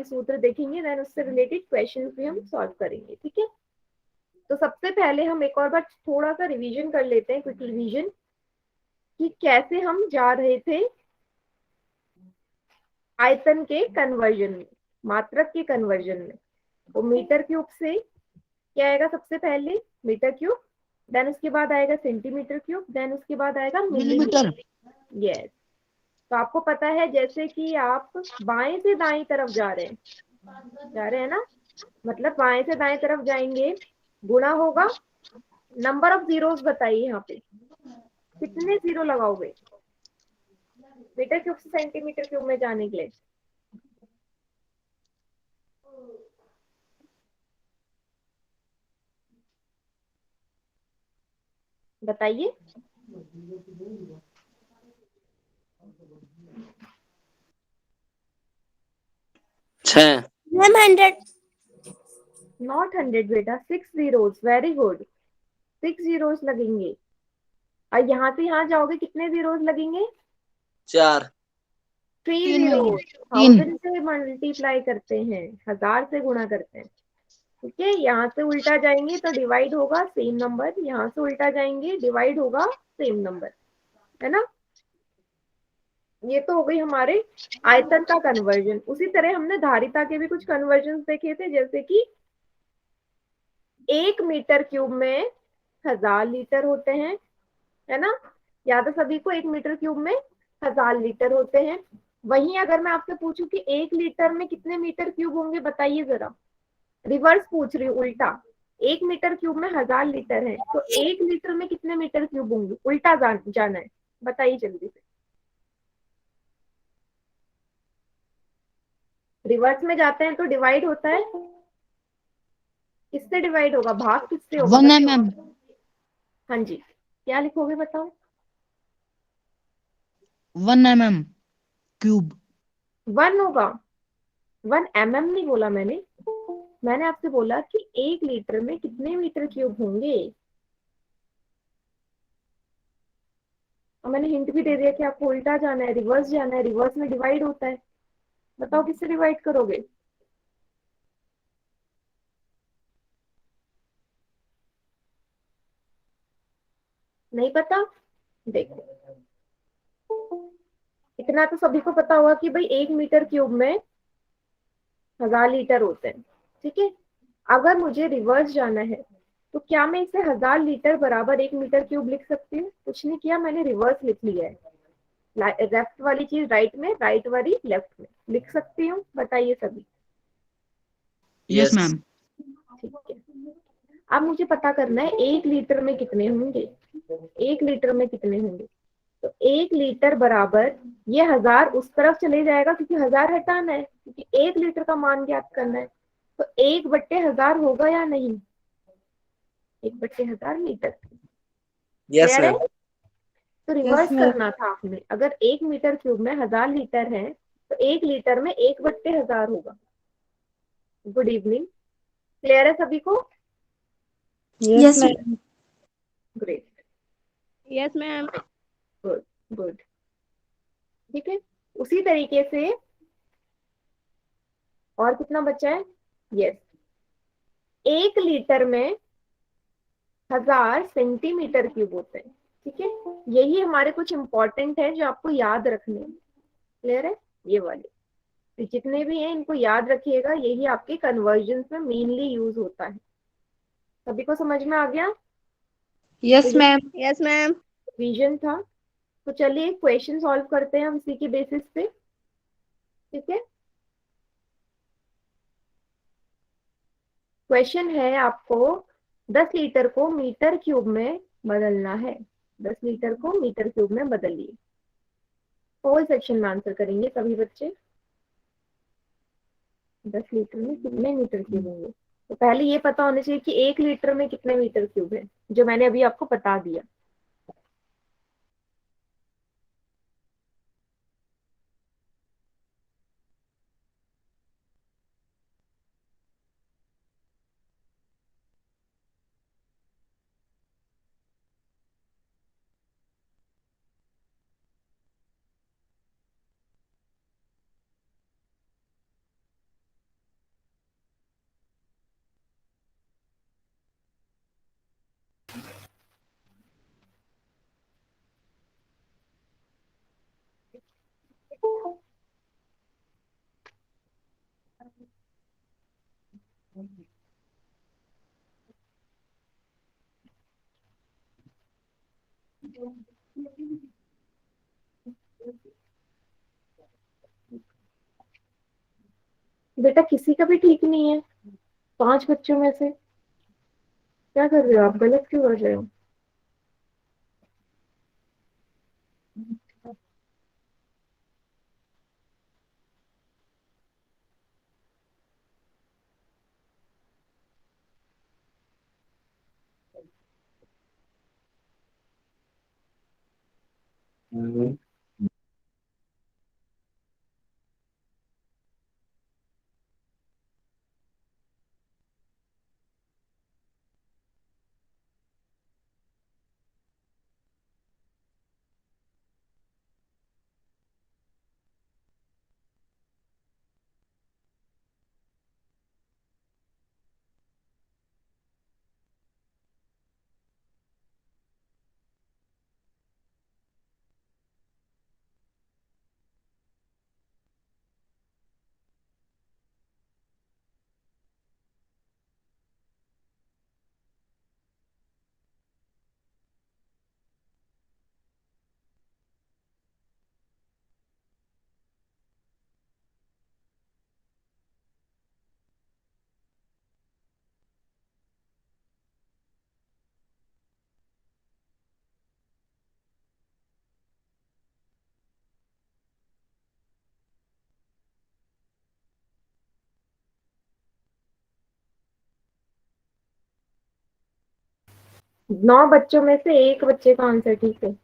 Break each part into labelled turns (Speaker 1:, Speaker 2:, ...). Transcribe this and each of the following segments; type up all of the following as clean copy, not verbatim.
Speaker 1: सूत्र देखेंगे, देन उससे रिलेटेड क्वेश्चन भी हम सॉल्व करेंगे, ठीक है। तो सबसे पहले हम एक और बार थोड़ा सा रिवीजन कर लेते हैं, क्विक रिवीजन, कि कैसे हम जा रहे थे आयतन के कन्वर्जन में, मात्रक के कन्वर्जन में। तो मीटर क्यूब से क्या आएगा सबसे पहले, मीटर क्यूब, देन उसके बाद आएगा सेंटीमीटर क्यूब, देन उसके बाद आएगा मिलीमीटर। यस। तो आपको पता है जैसे कि आप बाएं से दाएं तरफ जा रहे हैं ना, मतलब बाएं से दाएं तरफ जाएंगे, गुणा होगा, नंबर ऑफ जीरोस बताइए यहाँ पे कितने जीरो लगाओगे मीटर क्यूब से सेंटीमीटर क्यूब में जाने के लिए। बताइए।
Speaker 2: 6।
Speaker 3: 100।
Speaker 1: नॉट 100 बेटा, 6 जीरोस, वेरी गुड, 6 जीरोस लगेंगे। और यहाँ से यहाँ जाओगे कितने जीरोस लगेंगे,
Speaker 2: 4।
Speaker 1: 3
Speaker 3: तीन
Speaker 1: जीरोस। 1000 से मल्टीप्लाई करते हैं, 1000 से गुणा करते हैं, ठीक है। यहाँ से उल्टा जाएंगे तो डिवाइड होगा सेम नंबर, यहाँ से उल्टा जाएंगे डिवाइड होगा सेम नंबर, है ना। ये तो हो गई हमारे आयतन का कन्वर्जन। उसी तरह हमने धारिता के भी कुछ कन्वर्जन देखे थे, जैसे कि 1 मीटर क्यूब में 1000 लीटर होते हैं, है ना। याद है सभी को, 1 मीटर क्यूब में 1000 लीटर होते हैं। वहीं अगर मैं आपसे पूछूं कि 1 लीटर में कितने मीटर क्यूब होंगे, बताइए जरा। रिवर्स पूछ रही हूँ, उल्टा। 1 मीटर क्यूब में 1000 लीटर है, तो 1 लीटर में कितने मीटर क्यूब होंगे, उल्टा जाना है, बताइए जल्दी से। रिवर्स में जाते हैं तो डिवाइड होता है, किससे डिवाइड होगा, भाग किससे होगा,
Speaker 3: 1 mm।
Speaker 1: हाँ जी, क्या लिखोगे बताओ।
Speaker 3: 1 mm क्यूब।
Speaker 1: 1 होगा, 1 mm नहीं बोला मैंने। मैंने आपसे बोला कि 1 लीटर में कितने मीटर क्यूब होंगे, और मैंने हिंट भी दे दिया कि आपको उल्टा जाना है, रिवर्स जाना है, रिवर्स में डिवाइड होता है। बताओ किससे डिवाइड करोगे। नहीं पता, देखो इतना तो सभी को पता होगा कि भाई 1 मीटर क्यूब में 1000 लीटर होते हैं, ठीक है। अगर मुझे रिवर्स जाना है तो क्या मैं इसे 1000 लीटर बराबर 1 मीटर क्यूब लिख सकती हूँ, कुछ नहीं किया, मैंने रिवर्स लिख लिया है। लेफ्ट वाली चीज राइट में, राइट वाली लेफ्ट में लिख सकती हूँ, बताइए सभी।
Speaker 3: Yes ma'am.
Speaker 1: ठीक है। अब मुझे पता करना है 1 लीटर में कितने होंगे, 1 लीटर में कितने होंगे। तो 1 लीटर बराबर, ये 1000 उस तरफ चले जाएगा क्योंकि 1000 हटाना है, क्योंकि 1 लीटर का मान ज्ञात करना है। तो 1/1000 होगा या नहीं, 1/1000 लीटर।
Speaker 2: यस
Speaker 1: क्लियर है।
Speaker 2: मैम।
Speaker 1: तो रिवर्स करना था आपने, अगर 1 मीटर क्यूब में 1000 लीटर है तो 1 लीटर में 1/1000 होगा। गुड इवनिंग, क्लियर है सभी को।
Speaker 3: Yes ma'am.
Speaker 1: Great,
Speaker 3: yes ma'am.
Speaker 1: Good good, ठीक है। उसी तरीके से और कितना बचा है, यस, 1 लीटर में 1000 सेंटीमीटर क्यूब होते हैं, ठीक है। यही हमारे कुछ इंपॉर्टेंट है जो आपको याद रखने हैं। क्लियर है, ये वाले तो जितने भी हैं इनको याद रखिएगा, यही आपके कन्वर्जन में मेनली यूज होता है। सभी को समझ में आ गया। तो
Speaker 3: यस
Speaker 1: ये
Speaker 3: मैम। Yes ma'am.
Speaker 1: विजन था। तो चलिए क्वेश्चन सॉल्व करते हैं हम इसी के बेसिस पे, ठीक है। क्वेश्चन है आपको 10 लीटर को मीटर क्यूब में बदलना है, 10 लीटर को मीटर क्यूब में बदलिए। होल सेक्शन में आंसर करेंगे सभी बच्चे। 10 लीटर में कितने मीटर क्यूब होंगे, तो पहले ये पता होना चाहिए कि 1 लीटर में कितने मीटर क्यूब है, जो मैंने अभी आपको बता दिया। बेटा किसी का भी ठीक नहीं है 5 बच्चों में से। क्या कर रहे हो आप, गलत क्यों कर रहे हो? नौ बच्चों में से एक बच्चे का आंसर ठीक है।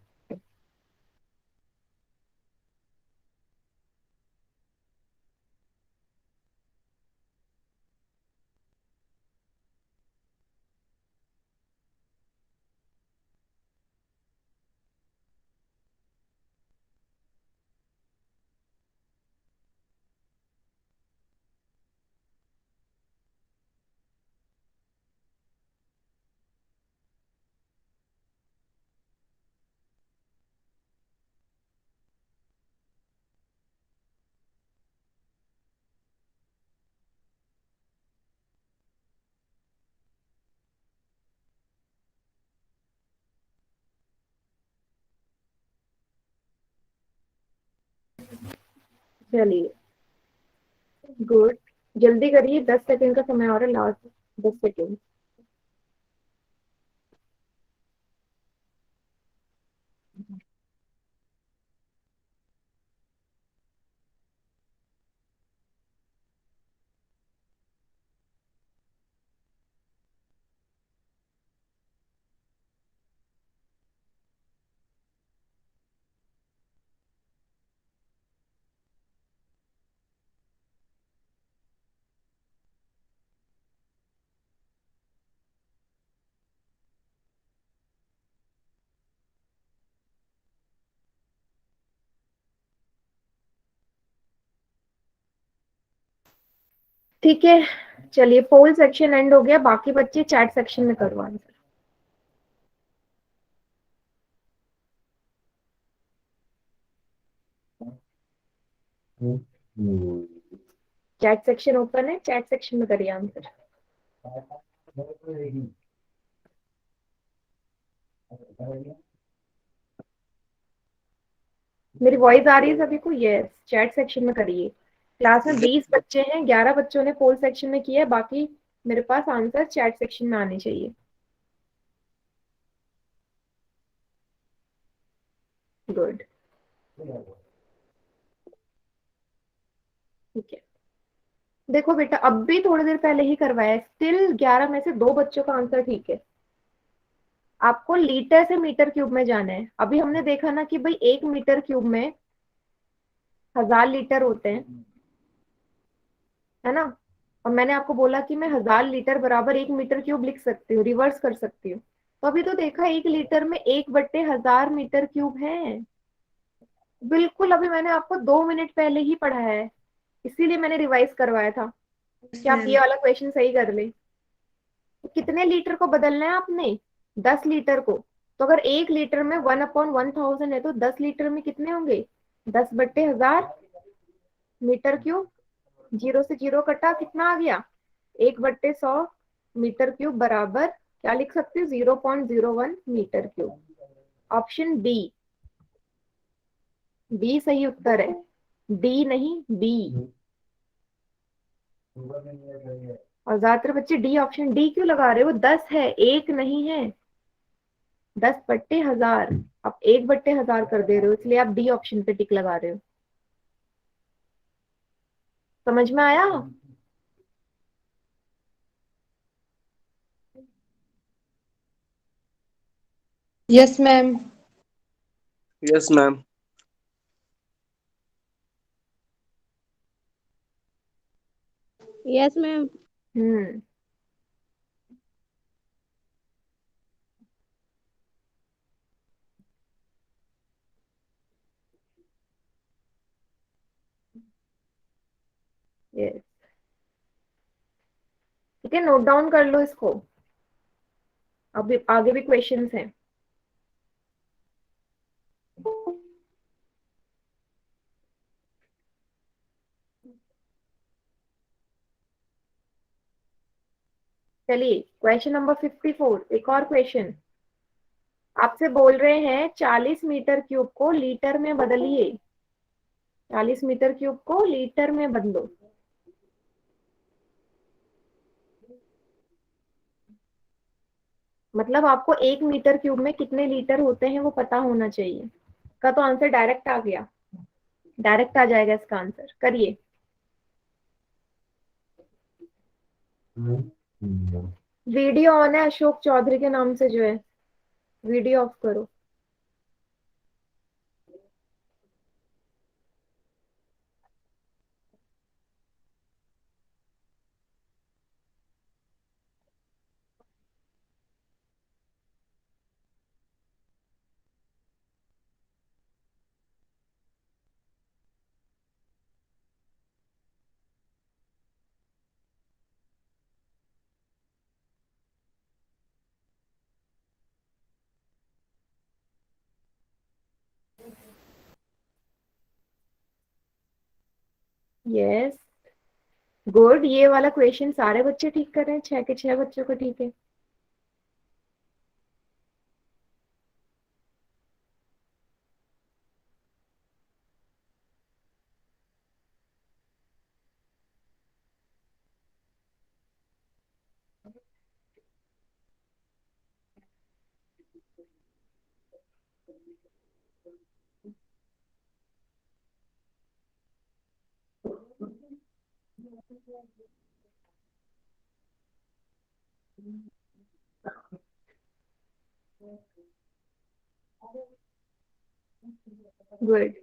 Speaker 1: चलिए, गुड। जल्दी करिए, 10 सेकंड का समय और है, लास्ट 10 सेकंड। ठीक है, चलिए पोल सेक्शन एंड हो गया, बाकी बच्चे चैट सेक्शन में करो आंसर। चैट सेक्शन ओपन है, चैट सेक्शन में करिए आंसर। मेरी वॉइस आ रही है सभी को? यस, चैट सेक्शन में करिए। क्लास में 20 बच्चे हैं, 11 बच्चों ने पोल सेक्शन में किया है, बाकी मेरे पास आंसर चैट सेक्शन में आने चाहिए। गुड, ठीक है। देखो बेटा, अब भी थोड़ी देर पहले ही करवाया है, स्टिल 11 में से 2 बच्चों का आंसर ठीक है। आपको लीटर से मीटर क्यूब में जाना है। अभी हमने देखा ना कि भाई 1 मीटर क्यूब में 1000 लीटर होते हैं, है ना? और मैंने आपको बोला कि मैं 1000 लीटर बराबर 1 मीटर क्यूब लिख सकती हूँ, रिवर्स कर सकती हूँ। तो अभी तो देखा 1 लीटर में 1/1000 मीटर क्यूब है। बिल्कुल, अभी मैंने आपको 2 मिनट पहले ही पढ़ाया है, इसीलिए मैंने रिवाइज करवाया था कि आप ये वाला क्वेश्चन सही कर ले। तो कितने लीटर को बदलना है आपने? 10 लीटर को। तो अगर 1 लीटर में 1/1000 है तो 10 लीटर में कितने होंगे? 10/1000 मीटर क्यूब। जीरो से जीरो कटा, कितना आ गया? 1/100 मीटर क्यूब बराबर क्या लिख सकते हो, 0.01 metre cube. Option B, B सही उत्तर है, डी नहीं बी। और ज्यादातर बच्चे डी, ऑप्शन डी क्यों लगा रहे हो, 10 है, एक नहीं है, 10/1000। आप 1/1000 कर दे रहे हो, इसलिए आप डी ऑप्शन पे टिक लगा रहे हो। समझ में आया?
Speaker 3: Yes, ma'am.
Speaker 2: Yes ma'am.
Speaker 3: Yes, ma'am.
Speaker 1: हम्म। यस, ठीक है, नोट डाउन कर लो इसको, अभी आगे भी क्वेश्चंस हैं। चलिए क्वेश्चन नंबर 54, एक और क्वेश्चन आपसे बोल रहे हैं 40 मीटर क्यूब को लीटर में बदलिए। 40 मीटर क्यूब को लीटर में बदलो। मतलब आपको 1 मीटर क्यूब में कितने लीटर होते हैं वो पता होना चाहिए। का तो आंसर डायरेक्ट आ गया, डायरेक्ट आ जाएगा इसका आंसर, करिए। वीडियो ऑन है अशोक चौधरी के नाम से जो है, वीडियो ऑफ करो। यस, गुड, ये वाला क्वेश्चन सारे बच्चे ठीक कर रहे हैं, 6 के 6 बच्चों को ठीक है। गुड,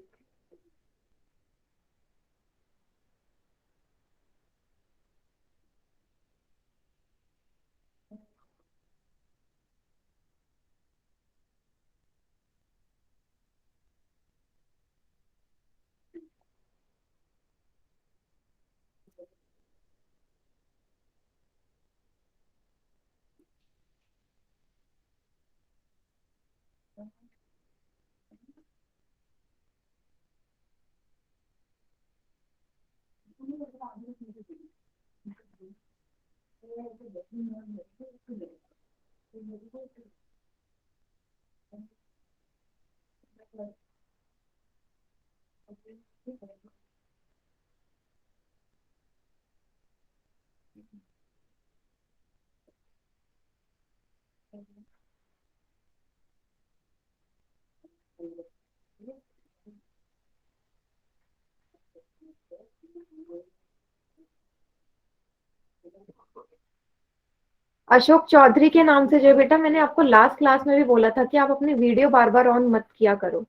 Speaker 1: अशोक चौधरी के नाम से जो है बेटा, मैंने आपको लास्ट क्लास में भी बोला था कि आप अपनी वीडियो बार बार ऑन मत किया करो।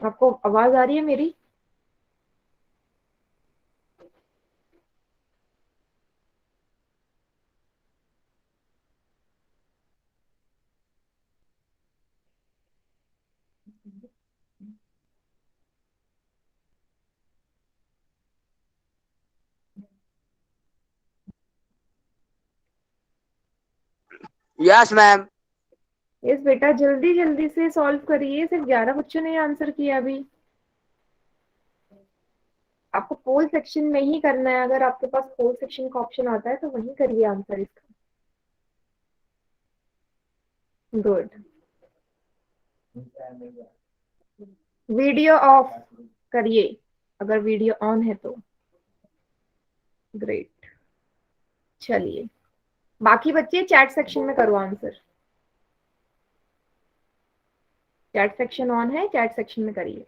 Speaker 1: आपको आवाज आ रही है मेरी?
Speaker 2: Yes ma'am.
Speaker 1: यस बेटा, जल्दी जल्दी से सॉल्व करिए, सिर्फ 11 बच्चों ने आंसर किया अभी। आपको पोल सेक्शन में ही करना है। अगर आपके पास पोल सेक्शन का ऑप्शन आता है तो वही करिए आंसर इसका। गुड। वीडियो ऑफ करिए अगर वीडियो ऑन है तो। ग्रेट। चलिए बाकी बच्चे चैट सेक्शन में करो आंसर। चैट सेक्शन ऑन है, चैट सेक्शन में करिए।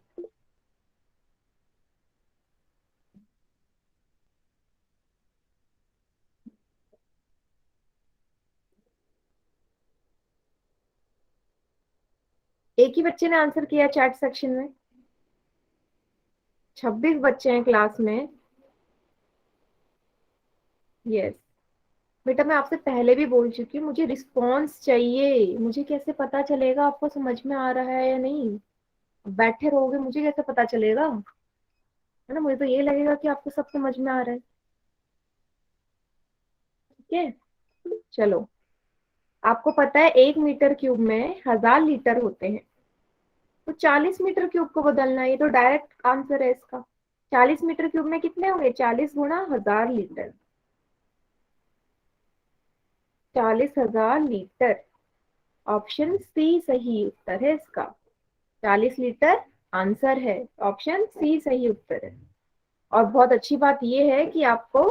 Speaker 1: एक ही बच्चे ने आंसर किया चैट सेक्शन में। 26 बच्चे हैं क्लास में। यस बेटा, मैं आपसे पहले भी बोल चुकी हूँ, मुझे रिस्पॉन्स चाहिए। मुझे कैसे पता चलेगा आपको समझ में आ रहा है या नहीं? बैठे रहोगे मुझे कैसे पता चलेगा? है ना, मुझे तो ये लगेगा कि आपको सब समझ में आ रहा है। ठीक है, चलो। आपको पता है 1 मीटर क्यूब में 1000 लीटर होते हैं, तो 40 मीटर क्यूब को बदलना है। ये तो डायरेक्ट आंसर है इसका। 40 मीटर क्यूब में कितने होंगे? 40 गुणा 1000 लीटर। 40,000 लीटर। ऑप्शन सी सही उत्तर है इसका। 40 लीटर आंसर है। ऑप्शन सी सही उत्तर है। और बहुत अच्छी बात यह है कि आपको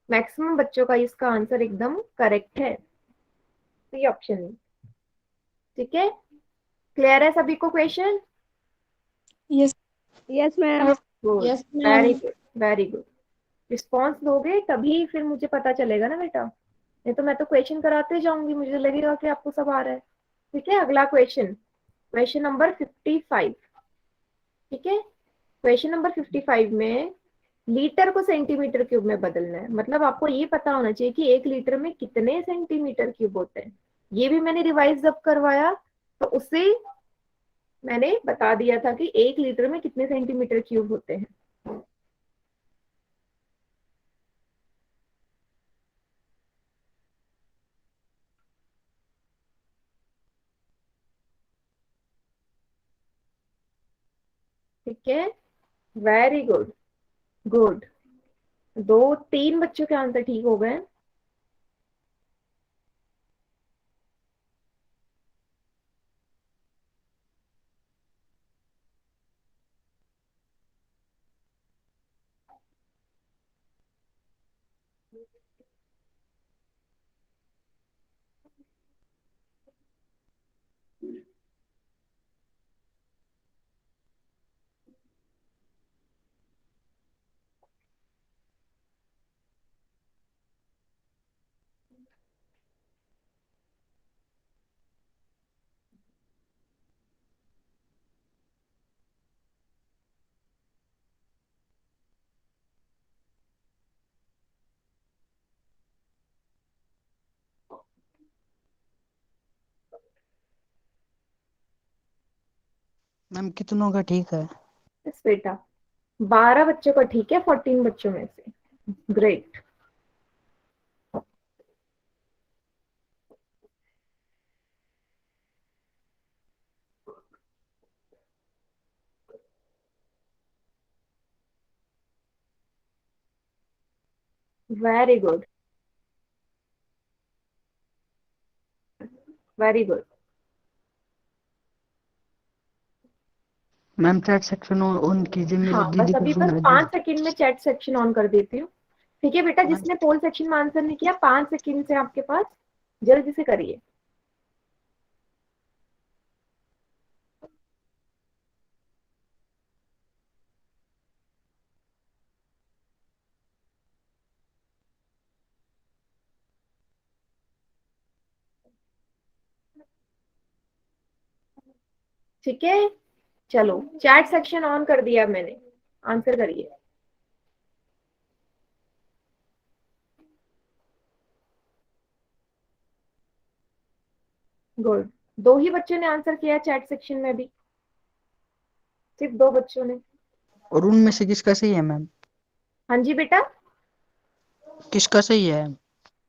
Speaker 1: मैक्सिमम बच्चों का इसका आंसर एकदम करेक्ट है। सी ऑप्शन है। ठीक है, क्लियर है सभी को question?
Speaker 3: Yes.
Speaker 4: Yes, ma'am.
Speaker 1: Good,
Speaker 3: Yes,
Speaker 1: very
Speaker 3: ma'am.
Speaker 1: Good, very good. Response दोगे तभी फिर मुझे पता चलेगा ना बेटा, नहीं तो मैं तो क्वेश्चन कराते जाऊंगी, मुझे लगेगा कि आपको सब आ रहा है। ठीक है, अगला क्वेश्चन, क्वेश्चन नंबर 55। ठीक है, क्वेश्चन नंबर 55 में लीटर को सेंटीमीटर क्यूब में बदलना है। मतलब आपको ये पता होना चाहिए कि 1 लीटर में कितने सेंटीमीटर क्यूब होते हैं। ये भी मैंने रिवाइज जब करवाया तो उससे मैंने बता दिया था कि 1 लीटर में कितने सेंटीमीटर क्यूब होते हैं। ठीक है, वेरी गुड, गुड। 2-3 बच्चों के आंसर ठीक हो गए।
Speaker 5: मैम कितनों का ठीक है?
Speaker 1: यस बेटा, 12 बच्चों का ठीक है 14 बच्चों में से। Great. Very good, very good.
Speaker 5: Ma'am chat section on कीजिए, मेरी
Speaker 1: हाँ
Speaker 5: दीदी
Speaker 1: बस
Speaker 5: को
Speaker 1: अभी बस
Speaker 5: सुना
Speaker 1: 5
Speaker 5: दीजिए।
Speaker 1: सेकंड में चैट सेक्शन ऑन कर देती हूँ। ठीक है बेटा,
Speaker 5: मैम
Speaker 1: जिसने पोल सेक्शन में आंसर नहीं किया 5 सेकंड से आपके पास, जल्दी से करिए। ठीक है, चलो चैट सेक्शन ऑन कर दिया मैंने, आंसर करिए। गुड। 2 ही बच्चों ने आंसर किया चैट सेक्शन में भी, सिर्फ 2 बच्चों ने।
Speaker 5: और उनमें से किसका सही है मैम?
Speaker 1: हाँ जी बेटा,
Speaker 5: किसका सही है?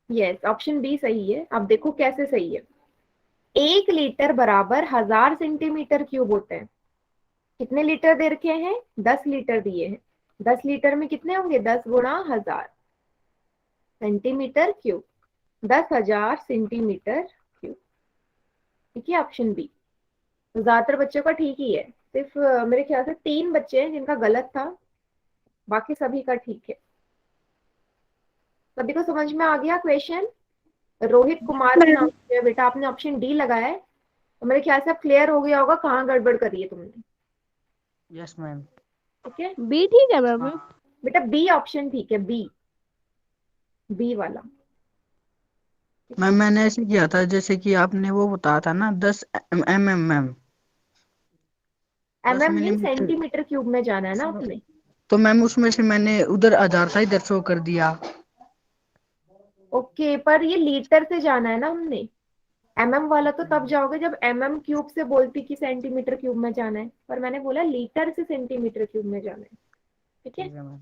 Speaker 1: यस ऑप्शन बी सही है। अब देखो कैसे सही है। 1 लीटर बराबर 1000 सेंटीमीटर क्यूब होते हैं। कितने लीटर दे रखे हैं? 10 लीटर दिए हैं। 10 लीटर में कितने होंगे? 10 गुणा 1000 सेंटीमीटर क्यूब, 10,000 सेंटीमीटर क्यूब। ठीक है, ऑप्शन बी। तो ज्यादातर बच्चों का ठीक ही है, सिर्फ मेरे ख्याल से 3 बच्चे हैं जिनका गलत था, बाकी सभी का ठीक है। सभी को समझ में आ गया क्वेश्चन? रोहित कुमार के नाम से बेटा आपने ऑप्शन डी लगाया है, तो मेरे ख्याल से अब क्लियर हो गया होगा कहाँ गड़बड़ करी है तुमने।
Speaker 5: Yes ma'am.
Speaker 1: ठीक है
Speaker 3: बी ठीक है मैम।
Speaker 1: बेटा, बी ऑप्शन ठीक है, बी, बी वाला।
Speaker 5: मैम मैंने ऐसे किया था जैसे कि आपने वो बताया था ना 10 mm ma'am.
Speaker 1: M
Speaker 5: 10
Speaker 1: M mean
Speaker 5: millimetre.
Speaker 1: Centimetre cube में जाना है ना आपने?
Speaker 5: तो मैम उसमें से मैंने उधर 1000 था इधर 100 कर दिया।
Speaker 1: ओके, पर ये लीटर से जाना है ना हमने। एमएम वाला तो तब जाओगे जब एमएम क्यूब से बोलती कि सेंटीमीटर क्यूब में जाना है, पर मैंने बोला लीटर से सेंटीमीटर क्यूब में जाना है। ठीक है,
Speaker 5: ठीक है मैम।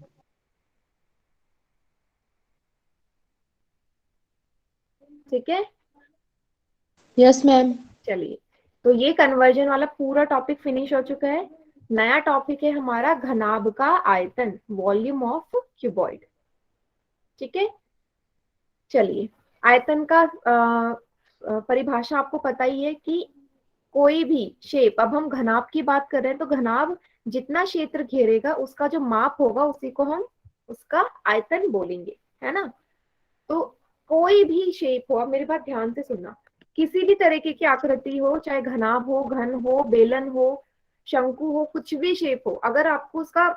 Speaker 1: ठीक है।
Speaker 3: Yes ma'am.
Speaker 1: चलिए, तो ये कन्वर्जन वाला पूरा टॉपिक फिनिश हो चुका है। नया टॉपिक है हमारा घनाभ का आयतन, वॉल्यूम ऑफ क्यूबॉइड। ठीक है, चलिए। आयतन का परिभाषा आपको पता ही है कि कोई भी शेप, अब हम घनाभ की बात कर रहे हैं तो घनाभ जितना क्षेत्र घेरेगा उसका जो माप होगा उसी को हम उसका आयतन बोलेंगे, है ना? तो कोई भी शेप हो, अब मेरी बात ध्यान से सुनना, किसी भी तरीके की आकृति हो, चाहे घनाभ हो, घन हो, बेलन हो, शंकु हो, कुछ भी शेप हो, अगर आपको उसका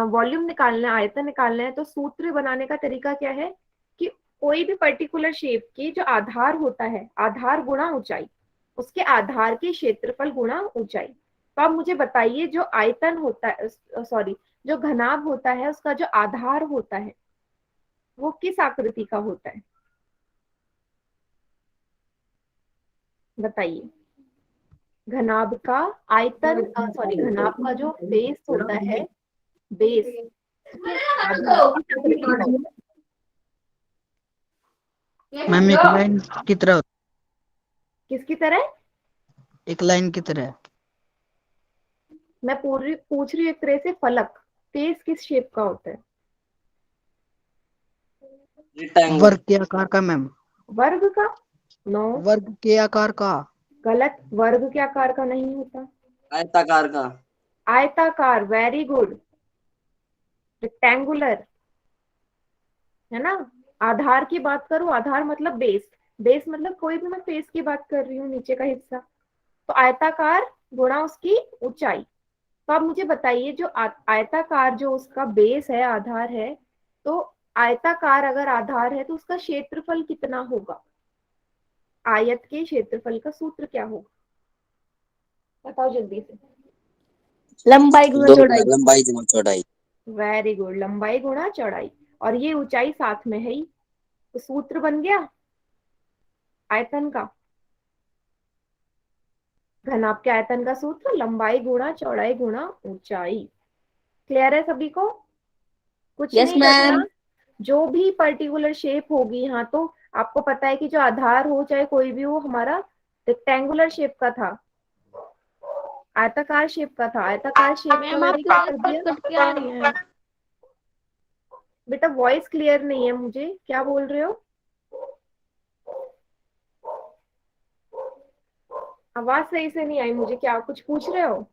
Speaker 1: वॉल्यूम निकालना है, आयतन निकालना है, तो सूत्र बनाने का तरीका क्या है कि कोई भी पर्टिकुलर शेप की जो आधार होता है, आधार गुणा ऊंचाई, उसके आधार के क्षेत्रफल गुणा ऊंचाई। तो आप मुझे बताइए जो आयतन होता है, सॉरी, जो घनाभ होता है उसका जो आधार होता है वो किस आकृति का होता है? बताइए। घनाभ का आयतन, सॉरी, घनाभ का जो बेस होता है, बेस, आधार किस आकृति का होता
Speaker 5: मैम एक लाइन की तरह
Speaker 1: है? किसकी तरह?
Speaker 5: एक लाइन की तरह।
Speaker 1: मैं पूरी पूछ रही हूँ एक तरह से, फलक, बेस किस शेप का होता है?
Speaker 2: Rectangle.
Speaker 5: वर्ग के आकार का मैम।
Speaker 1: वर्ग का? नो,
Speaker 5: वर्ग के आकार का।
Speaker 1: गलत, वर्ग के आकार का नहीं होता।
Speaker 2: आयताकार का।
Speaker 1: आयताकार, वेरी गुड, रेक्टेंगुलर, है ना? आधार की बात करूं, आधार मतलब बेस, बेस मतलब कोई भी मैं फेस की बात कर रही हूँ, नीचे का हिस्सा, तो आयताकार गुणा उसकी ऊंचाई। तो आप मुझे बताइए जो आयताकार जो उसका बेस है, आधार है, तो आयताकार अगर आधार है तो उसका क्षेत्रफल कितना होगा? आयत के क्षेत्रफल का सूत्र क्या होगा? बताओ जल्दी से।
Speaker 3: लंबाई गुना चौड़ाई।
Speaker 2: लंबाई गुना चौड़ाई।
Speaker 1: वेरी गुड, लंबाई गुणा चौड़ाई, और ये ऊंचाई साथ में है ही, तो सूत्र बन गया आयतन का, घनाभ के आयतन का सूत्र लंबाई गुणा चौड़ाई गुणा ऊंचाई। क्लियर है सभी को? कुछ
Speaker 3: यस
Speaker 1: नहीं
Speaker 3: मैम।
Speaker 1: करना, जो भी पर्टिकुलर शेप होगी यहाँ, तो आपको पता है कि जो आधार हो चाहे कोई भी हो, हमारा रेक्टेंगुलर शेप का था, आयताकार शेप का था, आयताकार शेप का
Speaker 3: मैम
Speaker 1: मैंने
Speaker 3: आपकी
Speaker 1: क्या
Speaker 3: वॉइस
Speaker 1: कर
Speaker 3: कट
Speaker 1: दिया?
Speaker 3: कट के आ रही है।
Speaker 1: बेटा वॉइस क्लियर नहीं है मुझे, क्या बोल रहे हो? आवाज सही से नहीं आई मुझे, क्या कुछ पूछ रहे हो?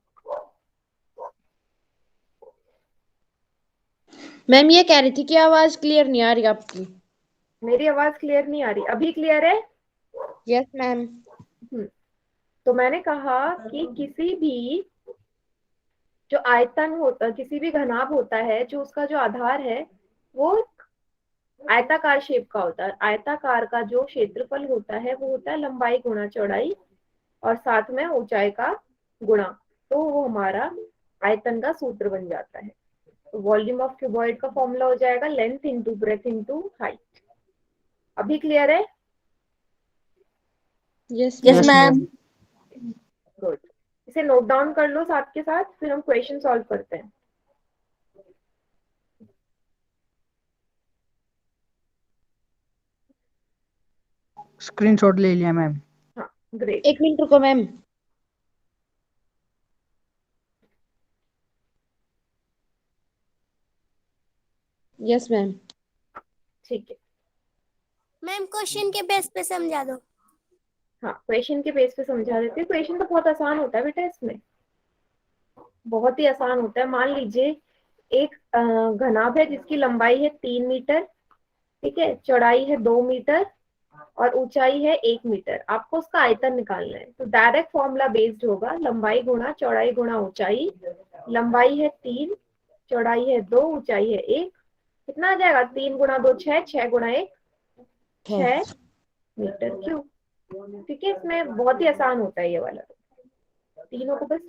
Speaker 3: मैम ये कह रही थी कि आवाज क्लियर नहीं आ रही आपकी।
Speaker 1: मेरी आवाज क्लियर नहीं आ रही? अभी क्लियर है?
Speaker 3: Yes ma'am.
Speaker 1: तो मैंने कहा कि किसी भी जो आयतन होता, किसी भी घनाभ होता है, जो उसका जो आधार है वो आयताकार शेप का होता है। आयताकार का जो क्षेत्रफल होता है वो होता है लंबाई गुणा चौड़ाई, और साथ में ऊंचाई का गुणा, तो वो हमारा आयतन का सूत्र बन जाता है। तो वॉल्यूम ऑफ क्यूबॉइड का फॉर्मूला हो जाएगा length into breadth into height. अभी क्लियर है?
Speaker 3: Yes
Speaker 5: yes
Speaker 3: ma'am.
Speaker 5: Ma'am.
Speaker 1: Good, इसे नोट डाउन कर लो साथ के साथ, फिर हम क्वेश्चन सॉल्व करते हैं।
Speaker 5: स्क्रीनशॉट ले लिया मैम।
Speaker 1: हाँ, ग्रेट।
Speaker 3: एक मिनट रुको मैम। Yes ma'am.
Speaker 1: ठीक है।
Speaker 4: मैम क्वेश्चन के बेस पे समझा दो।
Speaker 1: हाँ, क्वेश्चन के बेस पे समझा देते हैं। क्वेश्चन तो बहुत आसान होता है बेटा, इसमें बहुत ही आसान होता है। मान लीजिए एक घनाभ है जिसकी लंबाई है 3 मीटर, ठीक है, चौड़ाई है 2 मीटर और ऊंचाई है 1 मीटर। आपको उसका आयतन निकालना है। तो डायरेक्ट फॉर्मूला बेस्ड होगा, लंबाई गुणा चौड़ाई गुणा ऊंचाई। लंबाई है 3, चौड़ाई है 2, ऊंचाई है 1। कितना आ जाएगा? 3 गुणा 2 6, 6 गुणा 1 6 मीटर क्यूब। ठीक है, इसमें बहुत ही आसान होता है ये वाला। तीनों को बस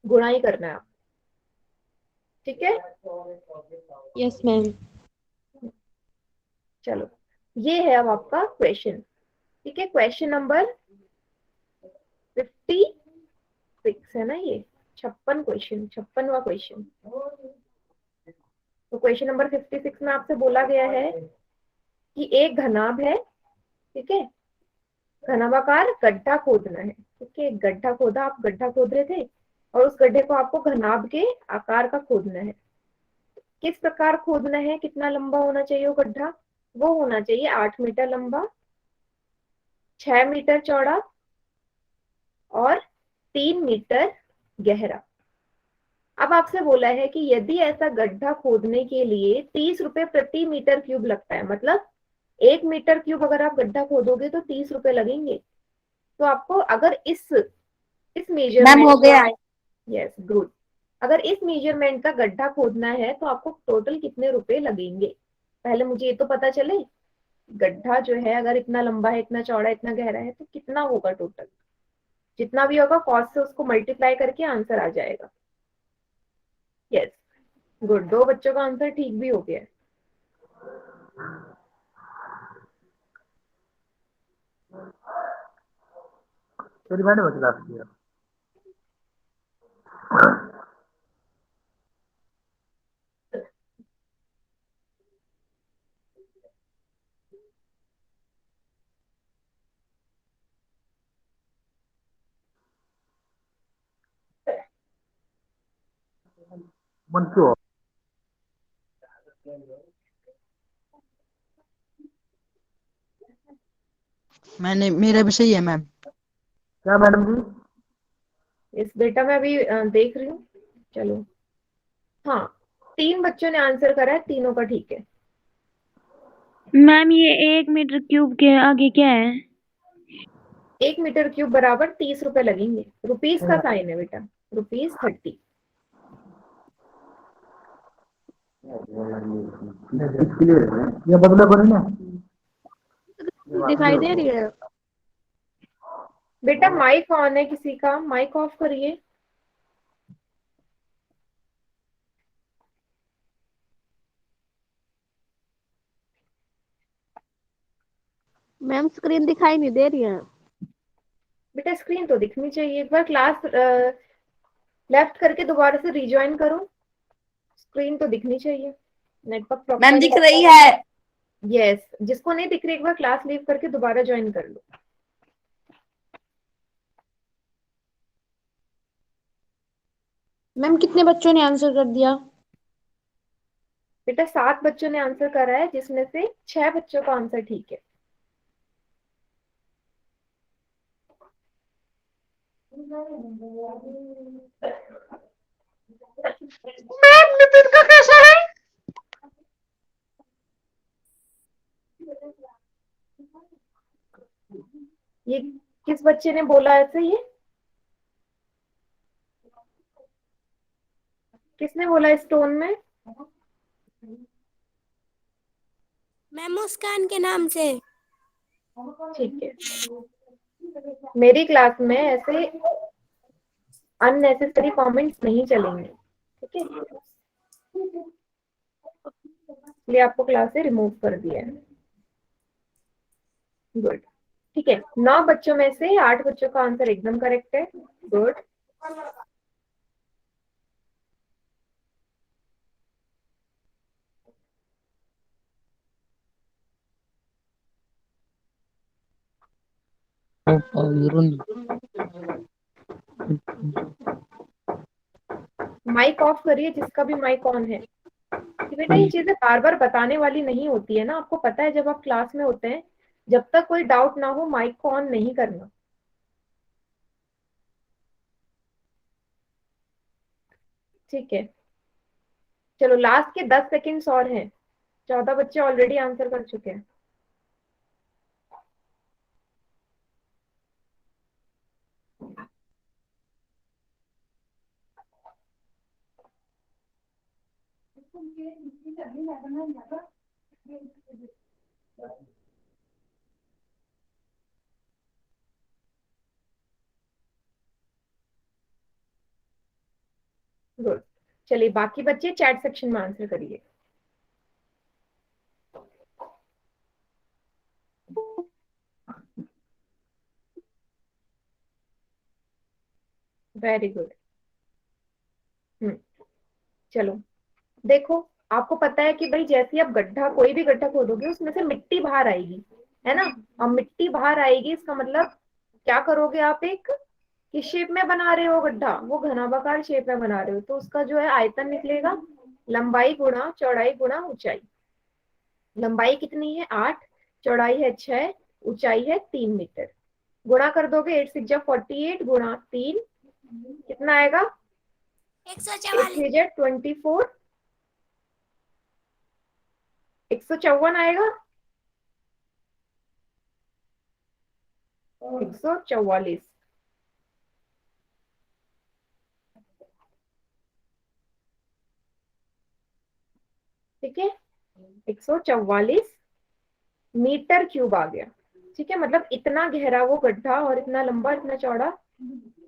Speaker 1: गुणा ही करना है आप। ठीक है,
Speaker 3: यस मैम।
Speaker 1: चलो ये है अब आपका क्वेश्चन। ठीक है, क्वेश्चन नंबर 56 है ना ये, 56वां क्वेश्चन। तो क्वेश्चन नंबर 56 में आपसे बोला गया है कि एक घनाभ है, ठीक है, घनाभाकार गड्ढा खोदना है। ठीक है, गड्ढा खोदा, आप गड्ढा खोद रहे थे और उस गड्ढे को आपको घनाभ के आकार का खोदना है। किस प्रकार खोदना है, कितना लंबा होना चाहिए वो गड्ढा? वो होना चाहिए 8 मीटर लंबा, 6 मीटर चौड़ा और 3 मीटर गहरा। अब आपसे बोला है कि यदि ऐसा गड्ढा खोदने के लिए 30 रुपए प्रति मीटर क्यूब लगता है, मतलब 1 मीटर क्यूब अगर आप गड्ढा खोदोगे तो 30 रुपए लगेंगे। तो आपको अगर इस मेजरमेंट
Speaker 6: हो गया।
Speaker 1: यस गुड, अगर इस मेजरमेंट का गड्ढा खोदना है तो आपको टोटल कितने रुपए लगेंगे? पहले मुझे ये तो पता चले, गड्ढा जो है अगर इतना लंबा है, इतना चौड़ा, इतना गहरा है तो कितना होगा टोटल? जितना भी होगा कॉस्ट से उसको मल्टीप्लाई करके आंसर आ जाएगा। यस गुड, 2 बच्चों का आंसर ठीक भी हो गया।
Speaker 5: मैंने, मेरा भी सही है मैम।
Speaker 7: क्या मैडम जी?
Speaker 1: इस बेटा मैं अभी देख रही हूँ। चलो हाँ, 3 बच्चों ने आंसर करा है, तीनों का ठीक है।
Speaker 6: मैम ये 1 मीटर क्यूब के आगे क्या है?
Speaker 1: 1 मीटर क्यूब बराबर 30 रुपए लगेंगे। रुपीस का साइन है बेटा, ₹30।
Speaker 7: ये बदला करो ना।
Speaker 3: दिखाई दे रही है?
Speaker 1: बेटा माइक ऑन है किसी का? माइक ऑफ करिए।
Speaker 3: मैम स्क्रीन दिखाई नहीं दे रही है।
Speaker 1: बेटा स्क्रीन तो दिखनी चाहिए। एक बार क्लास लेफ्ट करके दोबारा से रिज्वाइन करो, स्क्रीन तो दिखनी चाहिए। नेटवर्क
Speaker 6: मैम दिख रही है।
Speaker 1: यस, जिसको नहीं दिख रही एक बार क्लास लीव करके दोबारा ज्वाइन कर लो।
Speaker 3: मैम कितने बच्चों ने आंसर कर दिया?
Speaker 1: बेटा 7 बच्चों ने आंसर करा है, जिसमें से 6 बच्चों का आंसर ठीक है।
Speaker 6: मैम नितिन का कैसा है?
Speaker 1: ये किस बच्चे ने बोला ऐसे? ये किसने बोला इस टोन में?
Speaker 4: मैम मुस्कान के नाम से।
Speaker 1: ठीक है, मेरी क्लास में ऐसे अननेसेसरी कमेंट्स नहीं चलेंगे, ठीक है, इसलिए आपको क्लास से रिमूव कर दिया है। गुड, ठीक है, 9 बच्चों में से 8 बच्चों का आंसर एकदम करेक्ट है। गुड, माइक ऑफ करिए जिसका भी माइक ऑन है। क्योंकि बेटा ये चीजें बार बार बताने वाली नहीं होती है ना, आपको पता है जब आप क्लास में होते हैं, जब तक कोई डाउट ना हो माइक को ऑन नहीं करना। ठीक है, चलो लास्ट के 10 सेकेंड्स और हैं। 14 बच्चे ऑलरेडी आंसर कर चुके हैं। गुड, चलिए बाकी बच्चे चैट सेक्शन में आंसर करिए। Very good. चलो देखो, आपको पता है कि भाई जैसे आप गड्ढा, कोई भी गड्ढा खोदोगे उसमें से मिट्टी बाहर आएगी, है ना। और मिट्टी बाहर आएगी, इसका मतलब क्या करोगे आप, एक किस शेप में बना रहे हो गड्ढा, वो घनाभाकार शेप में बना रहे हो, तो उसका जो है आयतन निकलेगा लंबाई गुणा चौड़ाई गुणा ऊंचाई। लंबाई कितनी है 8, चौड़ाई है 6, ऊंचाई है 3 मीटर। गुणा कर दोगे 8 6 48 गुणा 3 कितना आएगा,
Speaker 4: 144।
Speaker 1: 24, 154 आएगा, 144। ठीक है, 144 मीटर क्यूब आ गया। ठीक है, मतलब इतना गहरा वो गड्ढा और इतना लंबा इतना चौड़ा,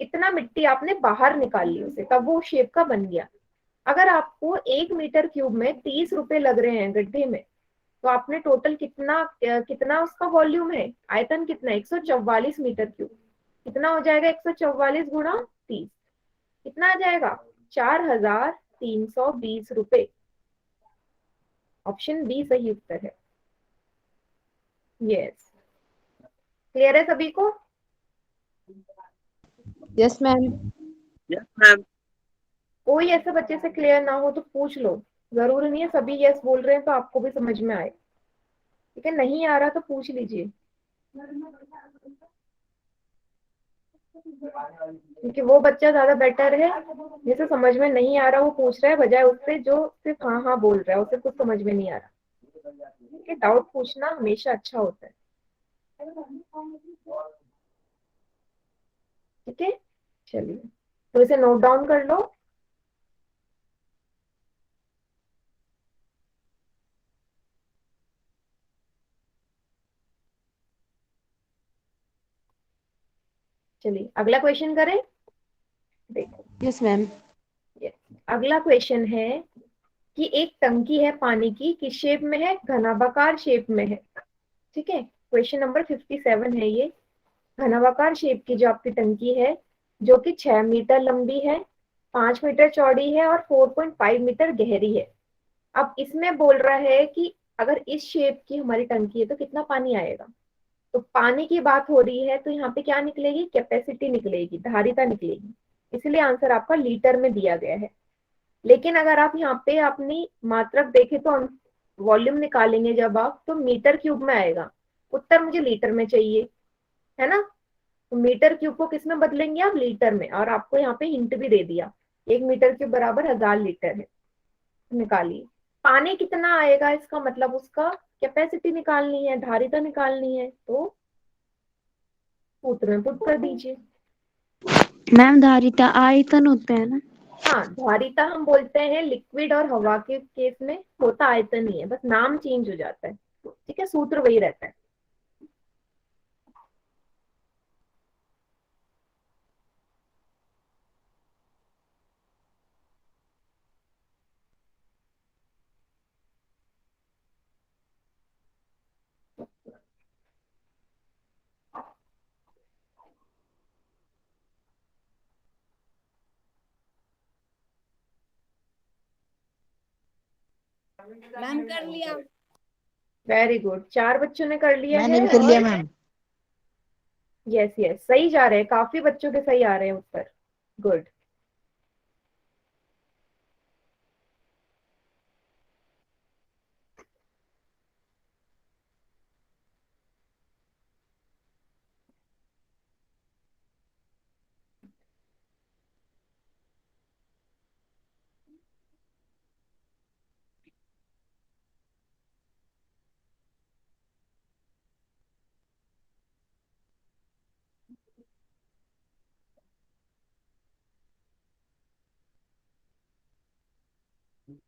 Speaker 1: इतना मिट्टी आपने बाहर निकाल ली उसे, तब वो शेप का बन गया। अगर आपको 1 मीटर क्यूब में 30 रुपए लग रहे हैं गड्ढे में, तो आपने टोटल कितना कितना उसका वॉल्यूम है, आयतन कितना है, 144 मीटर क्यूब। कितना हो जाएगा 144 गुणा 30, कितना आ जाएगा 4320 रुपए। ऑप्शन बी सही उत्तर है। यस, क्लियर है सभी को?
Speaker 3: Yes ma'am.
Speaker 2: Yes ma'am.
Speaker 1: कोई ऐसे बच्चे से क्लियर ना हो तो पूछ लो, जरूरी नहीं है सभी यस बोल रहे हैं तो आपको भी समझ में आए। ठीक है, नहीं आ रहा तो पूछ लीजिए, क्योंकि वो बच्चा ज्यादा बेटर है जिसे समझ में नहीं आ रहा वो पूछ रहा है, बजाय उससे जो सिर्फ हाँ हाँ बोल रहा है, उसे कुछ समझ में नहीं आ रहा। ठीक है, डाउट पूछना हमेशा अच्छा होता है। ठीक है, चलिए तो इसे नोट डाउन कर लो। चलिए अगला क्वेश्चन करें। देखो,
Speaker 3: यस मैम।
Speaker 1: अगला क्वेश्चन है कि एक टंकी है पानी की, किस शेप में है, घनाभाकार शेप में है। ठीक है, क्वेश्चन नंबर 57 है ये। घनाभाकार शेप की जो आपकी टंकी है, जो कि 6 मीटर लंबी है, 5 मीटर चौड़ी है और 4.5 मीटर गहरी है। अब इसमें बोल रहा है कि अगर इस शेप की हमारी टंकी है तो कितना पानी आएगा। तो पानी की बात हो रही है तो यहाँ पे क्या निकलेगी, कैपेसिटी निकलेगी, धारिता निकलेगी, इसलिए आंसर आपका लीटर में दिया गया है। लेकिन अगर आप यहाँ पे अपनी मात्रक देखें तो वॉल्यूम निकालेंगे जब आप, तो मीटर क्यूब में आएगा। उत्तर मुझे लीटर में चाहिए, है ना। तो मीटर क्यूब को किस में बदलेंगे आप, लीटर में। और आपको यहाँ पे हिंट भी दे दिया, 1 मीटर क्यूब बराबर 1000 लीटर है। निकालिए पानी कितना आएगा, इसका मतलब उसका कैपेसिटी निकालनी है, धारिता निकालनी है, तो सूत्र में पुट कर दीजिए।
Speaker 6: मैम धारिता आयतन होते हैं ना।
Speaker 1: हाँ, धारिता हम बोलते हैं, लिक्विड और हवा के केस में होता आयतन ही है, बस नाम चेंज हो जाता है। ठीक है, सूत्र वही रहता है।
Speaker 4: मैम कर लिया।
Speaker 1: वेरी गुड, 4 बच्चों ने कर लिया
Speaker 5: मैंने
Speaker 1: है।
Speaker 5: भी कर लिया मैम।
Speaker 1: यस यस, सही जा रहे हैं, काफी बच्चों के सही आ रहे हैं उत्तर। गुड। ठीक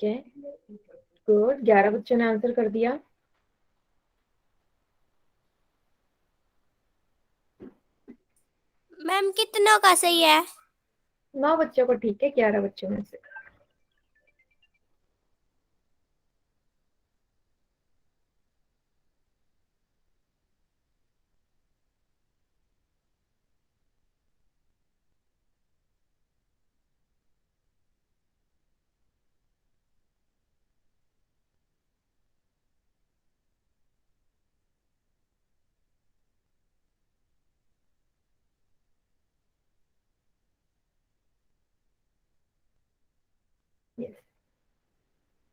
Speaker 1: है, गुड। 11 बच्चों ने आंसर कर दिया।
Speaker 4: मैम कितनों का सही है?
Speaker 1: 9 बच्चों को ठीक है, 11 बच्चों में से। Yes,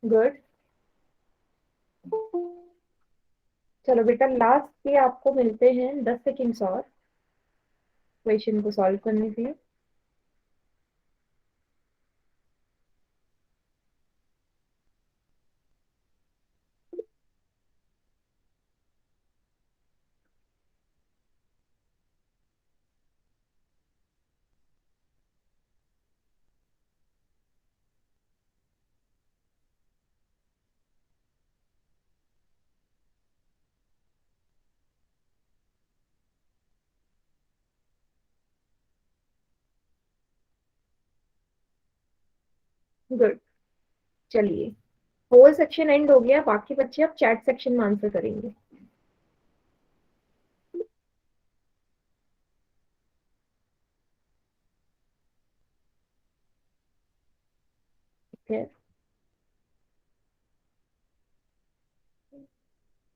Speaker 1: good. चलो बेटा, लास्ट के आपको मिलते हैं 10 सेकेंड्स और क्वेश्चन को सॉल्व करने के लिए। गुड, चलिए, होल सेक्शन एंड हो गया। बाकी बच्चे अब चैट सेक्शन में आंसर करेंगे। ठीक है,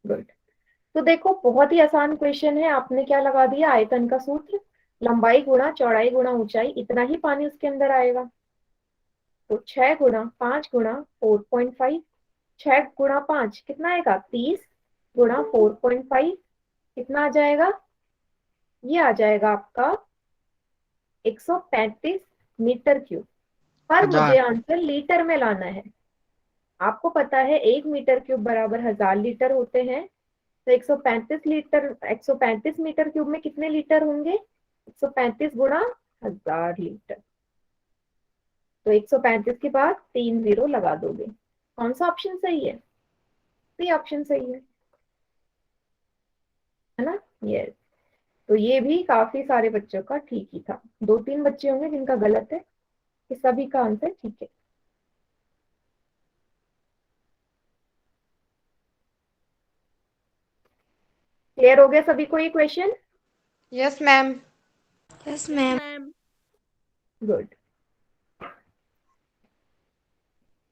Speaker 1: गुड। तो देखो, बहुत ही आसान क्वेश्चन है। आपने क्या लगा दिया? आयतन का सूत्र, लंबाई गुणा चौड़ाई गुणा ऊंचाई, इतना ही पानी उसके अंदर आएगा। तो 6 गुणा 5 गुणा 4.5, 6 गुणा 5 कितना आएगा? 30 गुणा 4.5 कितना आ जाएगा? ये आ जाएगा आपका 135 मीटर क्यूब। पर मुझे
Speaker 5: 1000।
Speaker 1: आंसर लीटर में लाना है। आपको पता है 1 मीटर क्यूब बराबर 1000 लीटर होते हैं। तो 135 मीटर क्यूब में कितने लीटर होंगे? 135 गुणा 1000 लीटर। तो 135 के बाद 3 जीरो लगा दोगे। कौन सा ऑप्शन सही है? सी ऑप्शन सही है ना? यस। तो ये भी काफी सारे बच्चों का ठीक ही था। 2-3 बच्चे होंगे जिनका गलत है, कि सभी का आंसर ठीक है। क्लियर हो गया सभी को ये question?
Speaker 8: Yes ma'am.
Speaker 4: Yes ma'am.
Speaker 1: Good,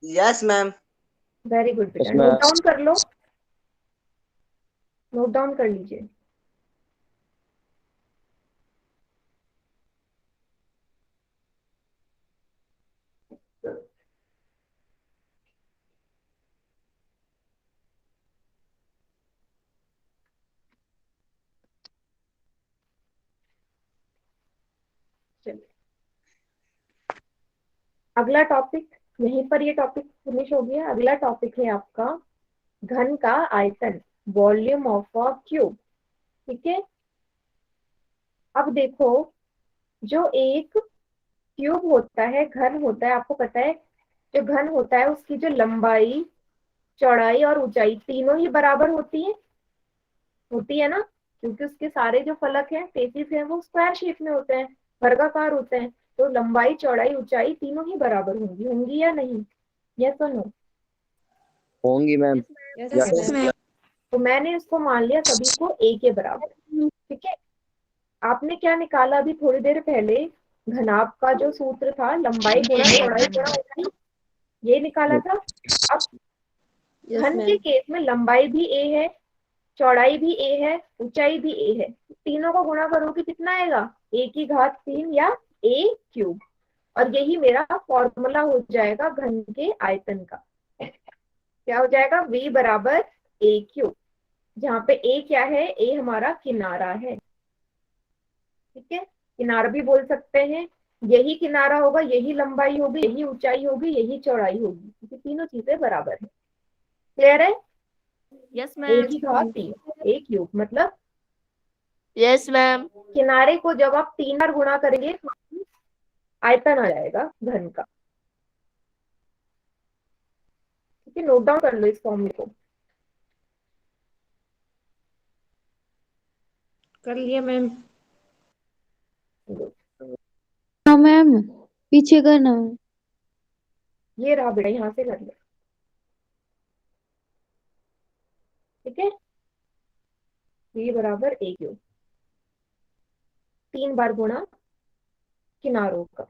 Speaker 2: yes ma'am.
Speaker 1: Very good बेटा।
Speaker 2: Yes, ma'am.
Speaker 1: नोट डाउन कर लो, नोट डाउन कर लीजिए। चलिए, अगला टॉपिक, यहीं पर ये टॉपिक फिनिश हो गया। अगला टॉपिक है आपका घन का आयतन, वॉल्यूम ऑफ अ क्यूब। ठीक है, अब देखो, जो एक क्यूब होता है, घन होता है, आपको पता है जो घन होता है उसकी जो लंबाई चौड़ाई और ऊंचाई तीनों ही बराबर होती है ना, क्योंकि उसके सारे जो फलक हैं, फेसिस हैं, वो स्क्वायर शेप में होते हैं, वर्गाकार होते हैं। तो लंबाई चौड़ाई ऊंचाई तीनों ही बराबर होंगी, होंगी या नहीं? यस और नो?
Speaker 2: होंगी मैम।
Speaker 4: Yes ma'am.
Speaker 1: तो मैंने इसको मान लिया सभी को ए के बराबर। ठीक है, आपने क्या निकाला अभी थोड़ी देर पहले? घनाभ का जो सूत्र था, लंबाई गुणा चौड़ाई गुणा ऊंचाई, ये निकाला था। अब घन के केस में लंबाई भी ए है, चौड़ाई भी ए है, ऊंचाई भी ए है। तीनों को गुणा करोगे कितना आएगा? ए की घात 3 या ए क्यूब। और यही मेरा फॉर्मूला हो जाएगा घन के आयतन का। क्या हो जाएगा? v बराबर ए क्यूब, जहाँ पे ए क्या है? ए हमारा किनारा है। ठीक है, किनारा भी बोल सकते हैं, यही किनारा होगा, यही लंबाई होगी, यही ऊंचाई होगी, यही चौड़ाई होगी, क्योंकि तीनों चीजें बराबर है। क्लियर है?
Speaker 8: Yes
Speaker 1: a
Speaker 8: ma'am.
Speaker 1: की घात 3 a क्यूब मतलब
Speaker 8: यस मैम।
Speaker 1: किनारे को जब आप 3 बार गुणा करेंगे तो आयतन आ जाएगा घन का। ठीक है, नोट डाउन कर लो इस फॉर्मूले को।
Speaker 4: कर लिया मैम।
Speaker 3: हाँ मैम, पीछे करना है।
Speaker 1: ये रहा बेटा, यहाँ से कर लो। ठीक है, ये बराबर a क्यूब, 3 बार गुणा किनारों का।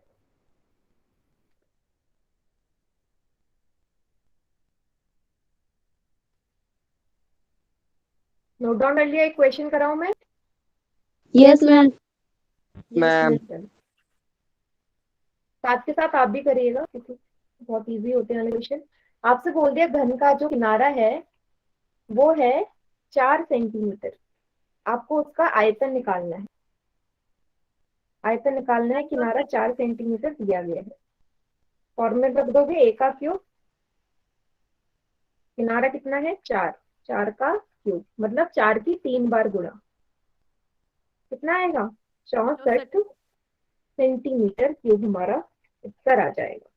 Speaker 1: नोट डाउन कर लिया? एक क्वेश्चन कराऊं मैं?
Speaker 3: Yes ma'am.
Speaker 2: मैम
Speaker 1: साथ के साथ आप भी करिएगा क्योंकि बहुत इजी होते हैं क्वेश्चन। आपसे बोल दिया घन का जो किनारा है वो है 4 सेंटीमीटर, आपको उसका आयतन निकालना है। आयतन निकालना है, किनारा 4 सेंटीमीटर दिया गया है। फॉर्मूला रख दोगे a का क्यूब, किनारा कितना है 4, 4 का क्यूब मतलब 4 की 3 बार गुणा, कितना आएगा 64 सेंटीमीटर क्यूब हमारा उत्तर आ जाएगा।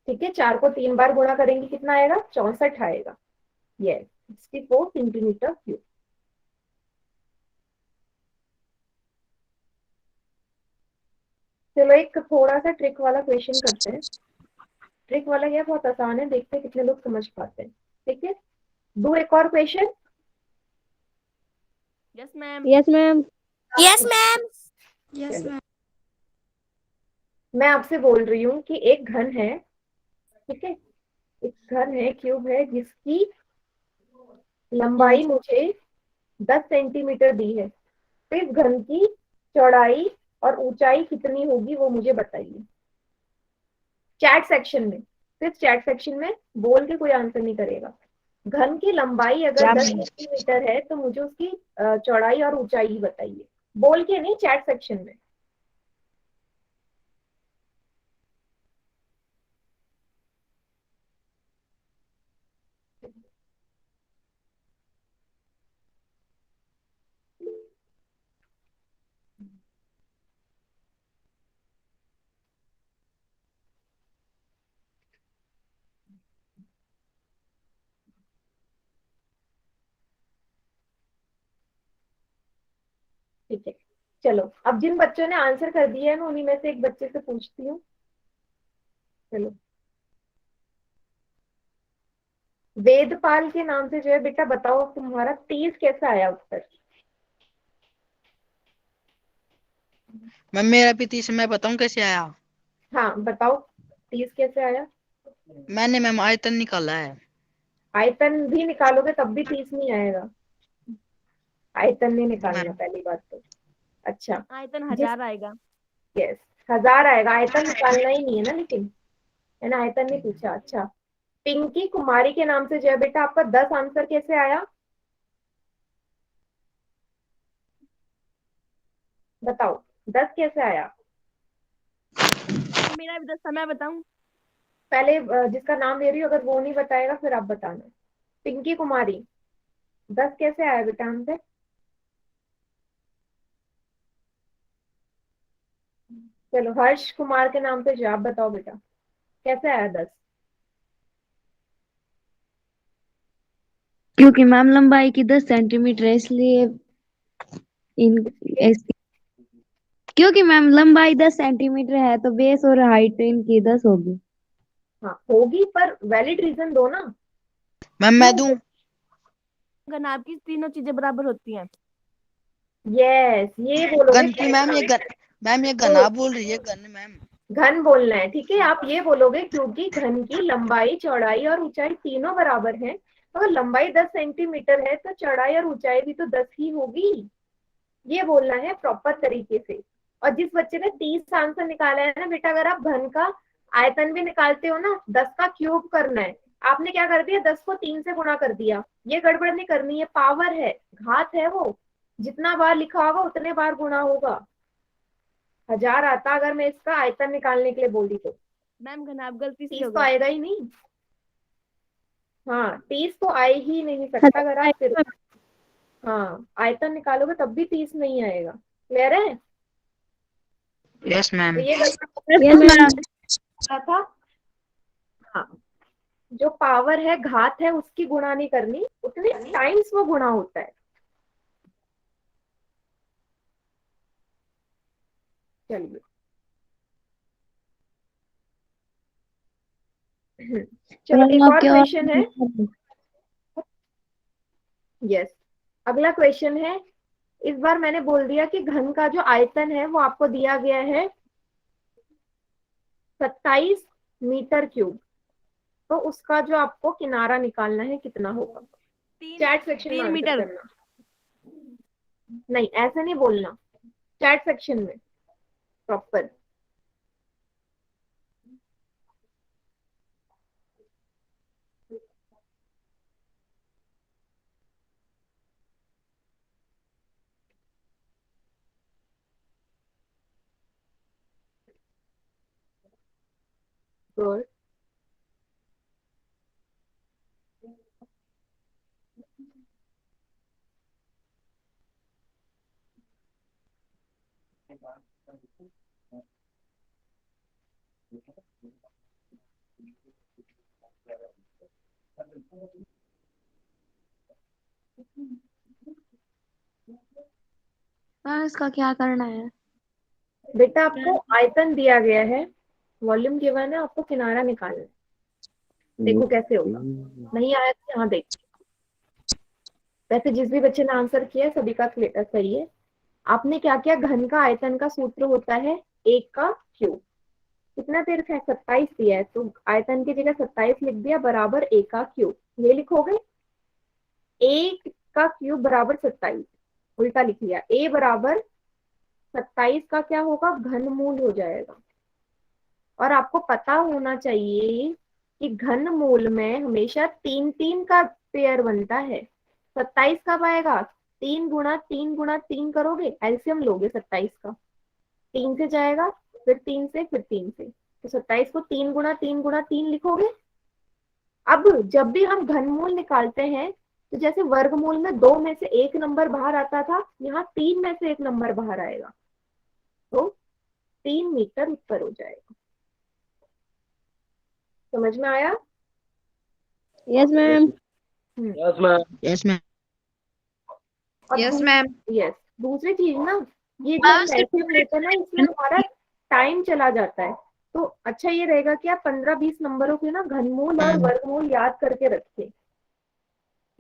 Speaker 1: ठीक है, 4 को 3 बार गुणा करेंगे कितना आएगा 64 आएगा। Yes, 64 centimetre cube. चलो एक थोड़ा सा ट्रिक वाला क्वेश्चन करते हैं। ट्रिक वाला क्या, बहुत आसान है, देखते हैं कितने लोग समझ पाते हैं। ठीक है, दो एक और question.
Speaker 8: Yes ma'am.
Speaker 3: Yes ma'am.
Speaker 4: Yes ma'am. Yes
Speaker 1: चलो।
Speaker 4: मैम।
Speaker 1: मैं आपसे बोल रही हूँ कि एक घन है, ठीक है, एक घन है, क्यूब है, जिसकी लंबाई मुझे 10 सेंटीमीटर दी है, तो इस घन की चौड़ाई और ऊंचाई कितनी होगी वो मुझे बताइए। चैट सेक्शन में, सिर्फ चैट सेक्शन में, बोल के कोई आंसर नहीं करेगा। घन की लंबाई अगर 10 सेंटीमीटर है तो मुझे उसकी चौड़ाई और ऊंचाई बताइए, बोल के नहीं, चैट सेक्शन में। ठीक है, चलो अब जिन बच्चों ने आंसर कर दिया है मैं उन्हीं में से एक बच्चे से पूछती हूँ। चलो, वेदपाल के नाम से जो है, बेटा बताओ तुम्हारा 30 कैसे आया उत्तर?
Speaker 5: मैम मेरा भी 30 मैं बताऊं कैसे आया?
Speaker 1: हाँ बताओ, 30 कैसे आया?
Speaker 5: मैंने मैम आयतन निकाला है।
Speaker 1: आयतन भी निकालोगे तब भी 30 नहीं आएगा, आयतन नहीं निकालना
Speaker 5: मैम
Speaker 1: पहली बात तो। अच्छा,
Speaker 8: आयतन
Speaker 1: जिस
Speaker 8: 1000 आएगा।
Speaker 1: यस 1000 आएगा, आयतन निकालना ही नहीं है ना, लेकिन है ना, आयतन नहीं पूछा। अच्छा, पिंकी कुमारी के नाम से जो है बेटा, आपका 10 आंसर कैसे आया बताओ, 10 कैसे आया?
Speaker 8: मेरा भी 10 समय बताऊं?
Speaker 1: पहले जिसका नाम ले रही हो, अगर वो नहीं बताएगा फिर आप बताना। पिंकी कुमारी, 10 कैसे आया बेटा आंसर? चलो हर्ष कुमार के नाम से जो, आप बताओ बेटा कैसे आया 10?
Speaker 3: क्योंकि मैम लंबाई की 10 सेंटीमीटर है इसलिए इन
Speaker 1: इसलिए
Speaker 3: क्योंकि मैम लंबाई 10 सेंटीमीटर है तो बेस और हाइट इनकी 10 होगी।
Speaker 1: हाँ होगी, पर वैलिड रीजन दो ना।
Speaker 5: मैम मैं दूं?
Speaker 8: अगर आपकी तीनों चीजें बराबर होती हैं।
Speaker 1: यस, ये बोलोगे
Speaker 5: गन की मैम, ये
Speaker 1: correct।
Speaker 5: गन मैम, ये
Speaker 1: तो
Speaker 5: गन आप बोल रही है, गन मैम।
Speaker 1: घन बोलना है, ठीक है, आप ये बोलोगे क्योंकि घन की लंबाई चौड़ाई और ऊंचाई तीनों बराबर हैं, तो अगर लंबाई 10 सेंटीमीटर है तो चौड़ाई और ऊंचाई भी तो 10 ही होगी, ये बोलना है प्रॉपर तरीके से। और जिस बच्चे ने 30 आंसर निकाला है ना बेटा, अगर आप घन का आयतन भी निकालते हो ना, 10 का क्यूब करना है, आपने क्या कर दिया 10 को 3 से गुणा कर दिया, ये गड़बड़ नहीं करनी है, पावर है, घात है वो, जितना बार लिखा होगा उतने बार गुणा होगा। 1000 आता अगर मैं इसका आयतन निकालने के लिए बोली तो।
Speaker 8: मैम घनाभ गलती से
Speaker 1: 30 तो
Speaker 8: होगा।
Speaker 1: आएगा ही नहीं। हाँ 30 तो आ ही नहीं सकता अगर आप फिर हाँ आयतन निकालोगे तब भी 30 नहीं आएगा। क्लियर है?
Speaker 5: यस
Speaker 1: तो
Speaker 5: मैम।
Speaker 1: ये
Speaker 3: यस
Speaker 1: गलती
Speaker 3: मैम।
Speaker 1: था। हाँ जो पावर है घात है उसकी गुणा नहीं करनी, उतने टाइम्स वो गुणा होता है। चलिए चलो एक और क्वेश्चन है। यस अगला क्वेश्चन है। इस बार मैंने बोल दिया कि घन का जो आयतन है वो आपको दिया गया है 27 मीटर क्यूब। तो उसका जो आपको किनारा निकालना है कितना होगा? चैट सेक्शन में
Speaker 8: 3
Speaker 1: आंसर
Speaker 8: मीटर।
Speaker 1: करना। नहीं ऐसे नहीं बोलना, चैट सेक्शन में प्रॉपर। गुड।
Speaker 3: मैम इसका क्या करना है?
Speaker 1: बेटा आपको आयतन दिया गया है, वॉल्यूम गिवन है, आपको किनारा निकालना है। देखो कैसे होगा। नहीं आया तो यहाँ देख। वैसे जिस भी बच्चे ने आंसर किया है सभी का सही है। आपने क्या किया, घन का आयतन का सूत्र होता है 1 का क्यूब। कितना देर है 27 दिया है तो आयतन की जगह 27 लिख दिया बराबर 1 का क्यूब। ये लिखोगे 1 का क्यूब बराबर 27, उल्टा लिख लिया। a बराबर 27 का क्या होगा, घनमूल हो जाएगा। और आपको पता होना चाहिए कि घनमूल में हमेशा 3 का पेयर बनता है। 27 कब आएगा, 3 गुणा 3 गुणा 3 करोगे, एलसीएम लोगे 27 का, 3 से जाएगा, फिर 3 से, फिर 3 से, तो 27 को 3 गुणा 3 गुणा 3 लिखोगे। अब जब भी हम घनमूल निकालते हैं तो जैसे वर्गमूल में 2 में से 1 नंबर बाहर आता था, यहाँ 3 में से 1 नंबर बाहर आएगा, तो 3 मीटर ऊपर हो जाएगा। समझ में आया?
Speaker 3: Yes ma'am.
Speaker 2: Yes ma'am.
Speaker 5: Yes ma'am.
Speaker 1: और
Speaker 4: यस मैम।
Speaker 1: यस दूसरी चीज ना, ये जो हम एलसीएम लेते हैं ना इसमें हमारा टाइम चला जाता है। तो अच्छा ये रहेगा कि आप 15-20 नंबरों के ना घनमूल और वर्गमूल याद करके रखें।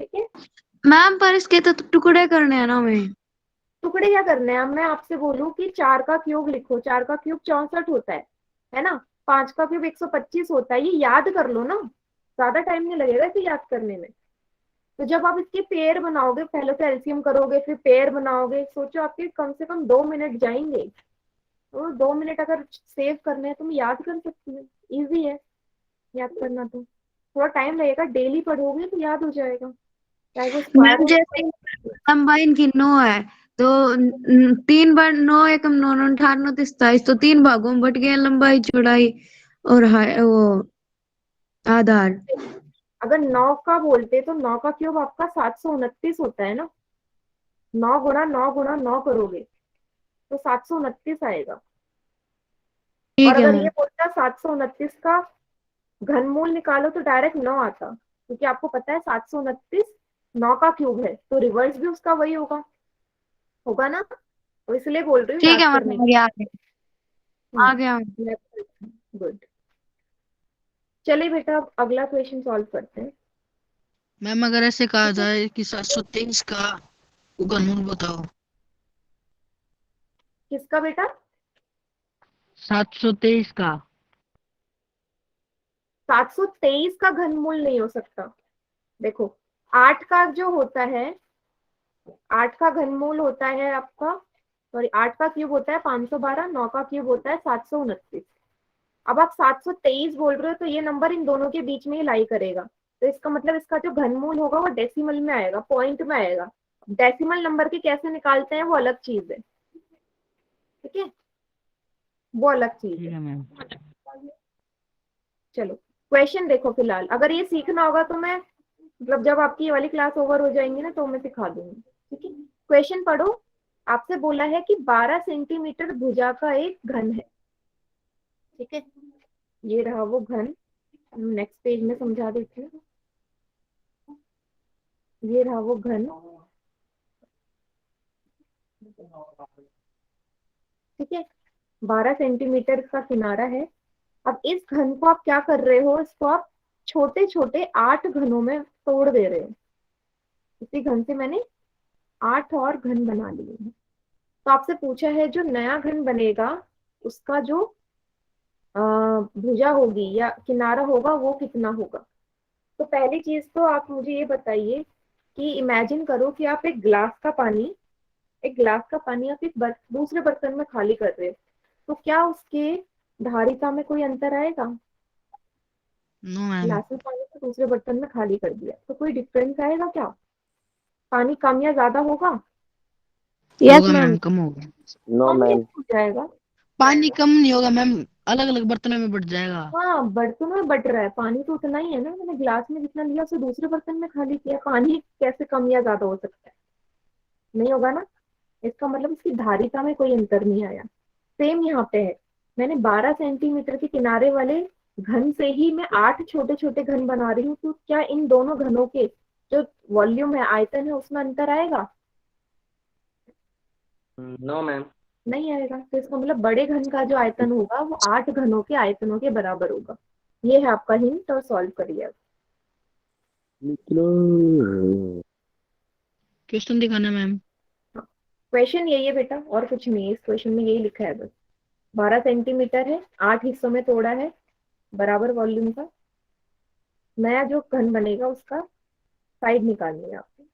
Speaker 1: ठीक है
Speaker 3: मैम पर इसके तो टुकड़े करने हैं ना हमें।
Speaker 1: टुकड़े क्या करने हैं? अब मैं आपसे बोलूं कि 4 का क्यूब लिखो, 4 का क्यूब 64 होता है ना। 5 का क्यूब 125 होता है, ये याद कर लो ना, ज्यादा टाइम नहीं लगेगा इसे याद करने में। तो जब आप इसके पेयर बनाओगे, पहले तो एलसीएम करोगे फिर पेयर बनाओगे, सोचो आपके कम से कम 2 मिनट जाएंगे। तो 2 मिनट अगर सेव करने हैं तुम याद कर सकती हो, इजी है याद करना। तो थोड़ा टाइम लगेगा, डेली पढ़ोगे तो याद हो जाएगा, चाहे वो स्क्वायर
Speaker 3: मैम जैसे लंबाई इनकी 9 है तो 3 बार 9 एकम 9 9 18 27, तो 3 भागों में बट गए लंबाई चौड़ाई और वो आधार।
Speaker 1: अगर 9 का बोलते तो 9 का क्यूब आपका 729 होता है ना। 9 गुणा 9 गुणा 9 करोगे तो 729 आएगा। और
Speaker 3: ठीक है
Speaker 1: अगर
Speaker 3: मैम।
Speaker 1: ये बोलता 729 का घनमूल निकालो तो डायरेक्ट 9 आता, क्योंकि आपको पता है 729 9 का क्यूब है, तो रिवर्स भी उसका वही होगा ना। तो इसलिए बोल रही हूँ
Speaker 3: ठीक
Speaker 1: याद
Speaker 3: है
Speaker 1: करने
Speaker 3: मैम,
Speaker 1: की।
Speaker 3: आ गया।
Speaker 1: गुड। चलिए बेटा अब अगला क्वेश्चन सॉल्व करते हैं।
Speaker 5: मैम अगर ऐसे कहा जाए कि 723 का घनमूल बताओ।
Speaker 1: किसका बेटा?
Speaker 5: 723 का।
Speaker 1: 723 का घनमूल नहीं हो सकता। देखो 8 का जो होता है, 8 का घनमूल होता है आपका, सॉरी 8 का क्यूब होता है 512, 9 का क्यूब होता है 729। अब आप 723 बोल रहे हो तो ये नंबर इन दोनों के बीच में ही लाई करेगा, तो इसका मतलब इसका जो घनमूल होगा वो डेसिमल में आएगा, पॉइंट में आएगा। डेसिमल नंबर के कैसे निकालते हैं वो अलग चीज है। ठीक है वो अलग चीज
Speaker 5: ठीक
Speaker 1: है।
Speaker 5: है मैम।
Speaker 1: चलो क्वेश्चन देखो फिलहाल, अगर ये सीखना होगा तो मैं मतलब जब आपकी ये वाली क्लास ओवर हो जाएंगी ना तो मैं सिखा दूंगी, ठीक है। क्वेश्चन पढ़ो। आपसे बोला है कि 12 सेंटीमीटर भुजा का एक घन है, ठीक है। ये रहा वो घन, नेक्स्ट पेज में समझा देती हूँ। ये रहा वो घन, ठीक है। 12 सेंटीमीटर का किनारा है। अब इस घन को आप क्या कर रहे हो, इसको आप छोटे छोटे 8 घनों में तोड़ दे रहे हो। इसी घन से मैंने 8 और घन बना लिए हैं। तो आपसे पूछा है जो नया घन बनेगा उसका जो भुजा होगी या किनारा होगा वो कितना होगा। तो पहली चीज तो आप मुझे ये बताइए कि इमेजिन करो कि आप एक गिलास का पानी आप दूसरे बर्तन में खाली कर रहे हो, तो क्या उसके धारिता में कोई अंतर आएगा।
Speaker 5: No ma'am.
Speaker 1: गिलास में पानी को दूसरे बर्तन में खाली कर दिया तो कोई डिफरेंस आएगा क्या, पानी कम या ज्यादा होगा।
Speaker 4: यस
Speaker 5: होगा
Speaker 4: मैम।
Speaker 5: मैम, कम होगा।
Speaker 2: नो
Speaker 1: कम
Speaker 2: मैम।
Speaker 1: हो जाएगा।
Speaker 5: पानी कम नहीं होगा मैम, अलग अलग बर्तनों में बढ़ जाएगा।
Speaker 1: हाँ बर्तनों में बट रहा है, पानी तो उतना ही है ना, मैंने गिलास में जितना लिया उसे दूसरे बर्तन में खाली किया, पानी कैसे कम या ज्यादा हो सकता है, नहीं होगा ना। इसका मतलब इसकी धारिता में कोई अंतर नहीं आया। सेम यहाँ पे है, मैंने 12 सेंटीमीटर के किनारे वाले घन से ही मैं 8 छोटे छोटे घन बना रही हूँ, तो क्या इन दोनों घनों के जो वॉल्यूम है, आयतन है, उसमें अंतर आएगा।
Speaker 2: No ma'am.
Speaker 1: नहीं आएगा। तो इसका मतलब बड़े घन का जो आयतन होगा वो 8 घनों के आयतनों के बराबर होगा। ये है आपका हिंट, और सॉल्व करिए।
Speaker 2: निकलो।
Speaker 5: क्वेश्चन दिखाना मैम।
Speaker 1: क्वेश्चन यही है बेटा, और कुछ नहीं है, इस क्वेश्चन में यही लिखा है बस। 12 सेंटीमीटर है, 8 हिस्सों में तोड़ा है, बराबर वॉल्यूम का। नया जो घन बनेगा उसका साइड निकालनी है आपको।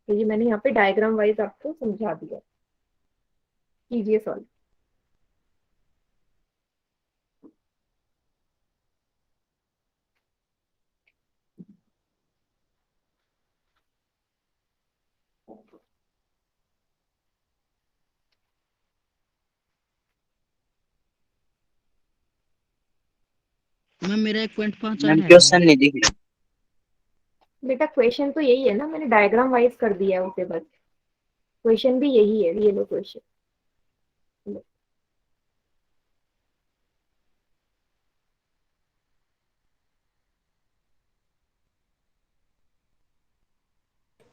Speaker 1: तो ये मैंने यहाँ पे डायग्राम वाइज आपको समझा दिया, कीजिए सॉल्व।
Speaker 5: मैम मेरा 1.5 आ
Speaker 9: मैम
Speaker 5: रहा है।
Speaker 9: क्वेश्चन नहीं दिख रहा।
Speaker 1: बेटा क्वेश्चन तो यही है ना, मैंने डायग्राम वाइज कर दिया है उसे बस। क्वेश्चन भी यही है, ये लो क्वेश्चन।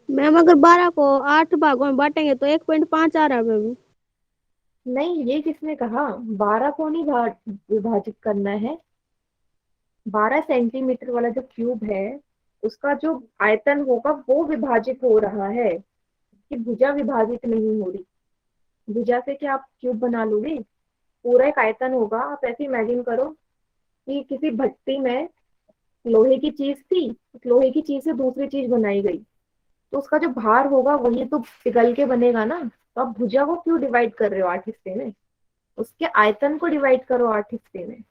Speaker 4: मैम अगर 12 को 8 भागों में बांटेंगे तो 1.5 आ रहा है मैम।
Speaker 1: नहीं, ये किसने कहा, 12 को नहीं विभाजित करना है। 12 सेंटीमीटर वाला जो क्यूब है उसका जो आयतन होगा वो विभाजित हो रहा है, कि भुजा विभाजित नहीं हो रही। भुजा से क्या आप क्यूब बना लोगे, पूरा एक आयतन होगा। आप ऐसे इमेजिन करो कि किसी भट्टी में लोहे की चीज थी, उस लोहे की चीज से दूसरी चीज बनाई गई, तो उसका जो भार होगा वही तो पिघल के बनेगा ना। तो आप भुजा को क्यों डिवाइड कर रहे हो 8 हिस्से में, उसके आयतन को डिवाइड करो 8 हिस्से में,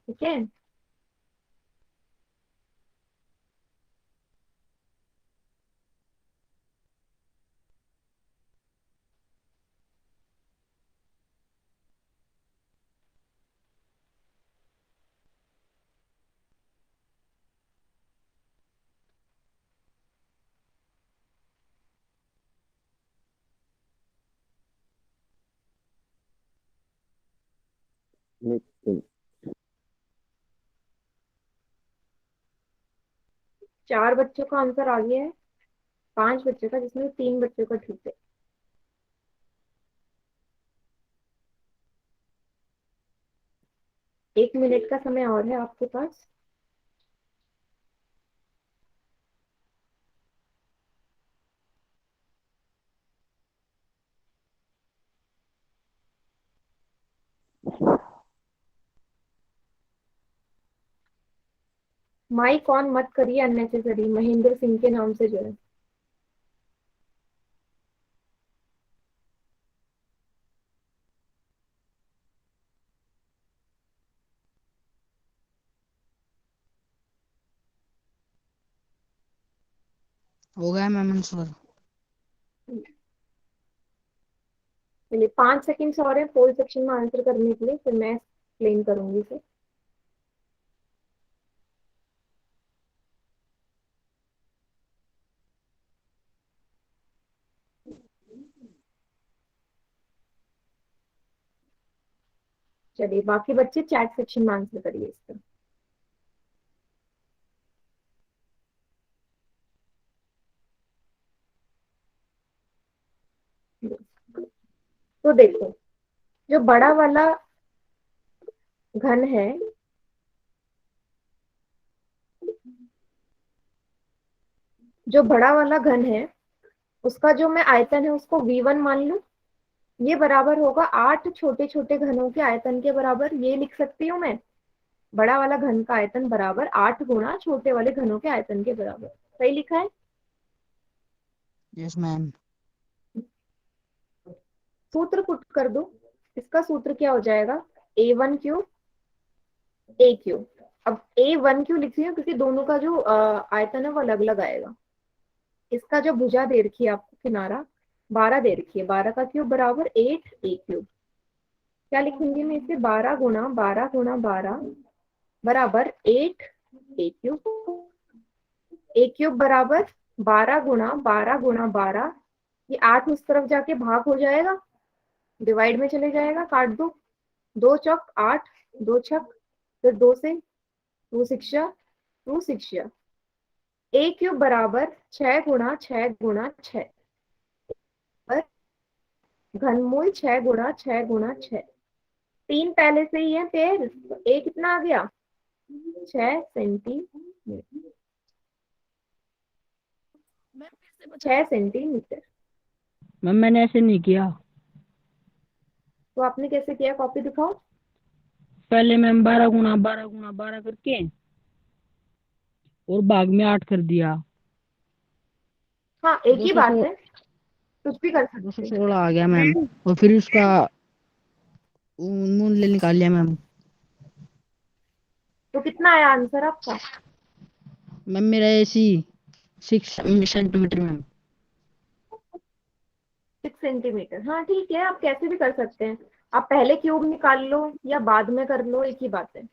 Speaker 1: ठीक है।
Speaker 2: नितिन।
Speaker 1: 4 बच्चों का आंसर आ गया है, 5 बच्चों का, जिसमें 3 बच्चों का ठीक है। 1 मिनट का समय और है आपके पास। माइक ऑन मत करिए अननेसेसरी, महेंद्र सिंह के नाम से जो है।
Speaker 5: हो गया मैम आंसर।
Speaker 1: चलिए 5 सेकंड्स और है पोल सेक्शन में आंसर करने के लिए, फिर मैं एक्सप्लेन करूंगी इसे। चलिए बाकी बच्चे चैट सेक्शन में आंसर करिए इसका। तो देखो, जो बड़ा वाला घन है, जो बड़ा वाला घन है उसका जो मैं आयतन है उसको V1 मान लूं, ये बराबर होगा 8 छोटे छोटे घनों के आयतन के बराबर। ये लिख सकती हूँ मैं, बड़ा वाला घन का आयतन बराबर 8 गुणा छोटे वाले घनों के आयतन के बराबर। सही लिखा है?
Speaker 5: Yes ma'am.
Speaker 1: सूत्र पुट कर दो। इसका सूत्र क्या हो जाएगा, A1 क्यूब A क्यूब। अब A1 क्यों लिख रही हूँ, क्योंकि दोनों का जो आयतन है वो अलग अलग आएगा। इसका जो भुजा दे रखी है आपको, किनारा 12 दे रखी है, 12 का क्यूब बराबर 8 A क्यूब। क्या लिखूंगी मैं इसे, 12 गुणा 12 गुणा 12 बराबर 8 A क्यूब। A क्यूब बराबर 12 गुणा 12 गुणा 12, ये 8 उस तरफ जाके भाग हो जाएगा, डिवाइड में चले जाएगा, काट दो, 2 चौक 8, 2 छक, फिर 2 से 2 शिक्षा 2 शिक्षा। A क्यूब बराबर 6 गुणा 6 गुणा 6, घनमूल 6 गुणा 6 गुणा 6। 3 पहले से ही है पेड़, तो A कितना आ गया, 6 सेंटीमीटर। 6 सेंटीमीटर।
Speaker 5: मैम मैंने ऐसे नहीं किया।
Speaker 1: तो आपने कैसे किया, कॉपी दिखाओ।
Speaker 5: पहले मैम 12 गुणा 12 करके और भाग में 8 कर दिया।
Speaker 1: हाँ एक ही बात है, कुछ भी कर सकते हैं।
Speaker 5: 216 आ गया मैम, और फिर उसका मूल्य निकाल लिया मैम।
Speaker 1: तो कितना आया आंसर आपका?
Speaker 5: मैम मेरा ऐसी 6 सेंटीमीटर मैम।
Speaker 1: 6 सेंटीमीटर, हाँ ठीक है, आप कैसे भी कर सकते हैं। आप पहले क्यूब निकाल लो या बाद में कर लो, एक ही बात है।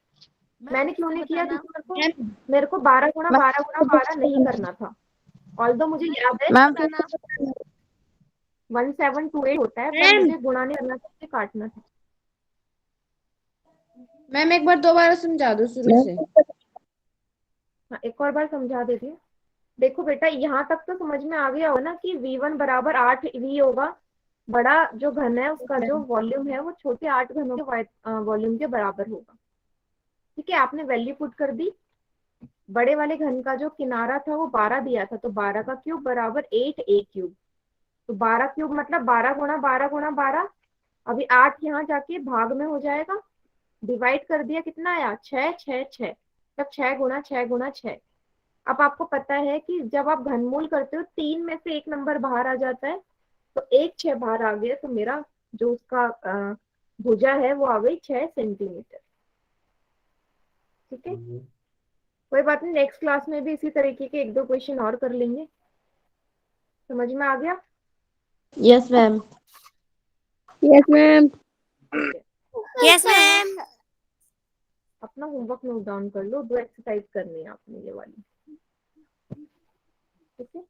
Speaker 1: मैंने क्यों नहीं किया, क्योंकि मेरे को 12 गुणा 12 गुणा 12 नहीं करना था। ऑल्दो मुझे याद है
Speaker 3: मैम
Speaker 1: 1728 होता है, पर मुझे गुणा नहीं करना था, मुझे काटना था।
Speaker 3: मैम एक बार दोबारा समझा दो शुरू से।
Speaker 1: हाँ एक और बार समझा देती हूँ। देखो बेटा, यहाँ तक तो समझ में आ गया हो ना कि V1 बराबर 8 V होगा। बड़ा जो घन है उसका जो वॉल्यूम है वो छोटे 8 घनों के वॉल्यूम के बराबर होगा। ठीक है, आपने वैल्यू पुट कर दी। बड़े वाले घन का जो किनारा था वो 12 दिया था, तो 12 का क्यूब बराबर 8 A क्यूब। तो 12 क्यूब मतलब 12 गुणा 12 गुणा 12। अभी 8 यहाँ जाके भाग में हो जाएगा, डिवाइड कर दिया, कितना आया, 6 6 6, तब 6 गुणा 6 गुणा 6। अब आपको पता है कि जब आप घनमूल करते हो 3 में से एक नंबर बाहर आ जाता है, तो 1 6 बाहर आ गया, तो मेरा जो उसका भुजा है वो आ गई 6 सेंटीमीटर। ठीक है, कोई बात नहीं, नेक्स्ट क्लास में भी इसी तरीके के 1 2 क्वेश्चन और कर लेंगे। समझ में आ गया?
Speaker 3: Yes ma'am.
Speaker 4: Yes ma'am.
Speaker 8: Yes ma'am.
Speaker 1: अपना होमवर्क नोट डाउन कर लो, 2 एक्सरसाइज करनी है आपने ये वाली। ठीक है।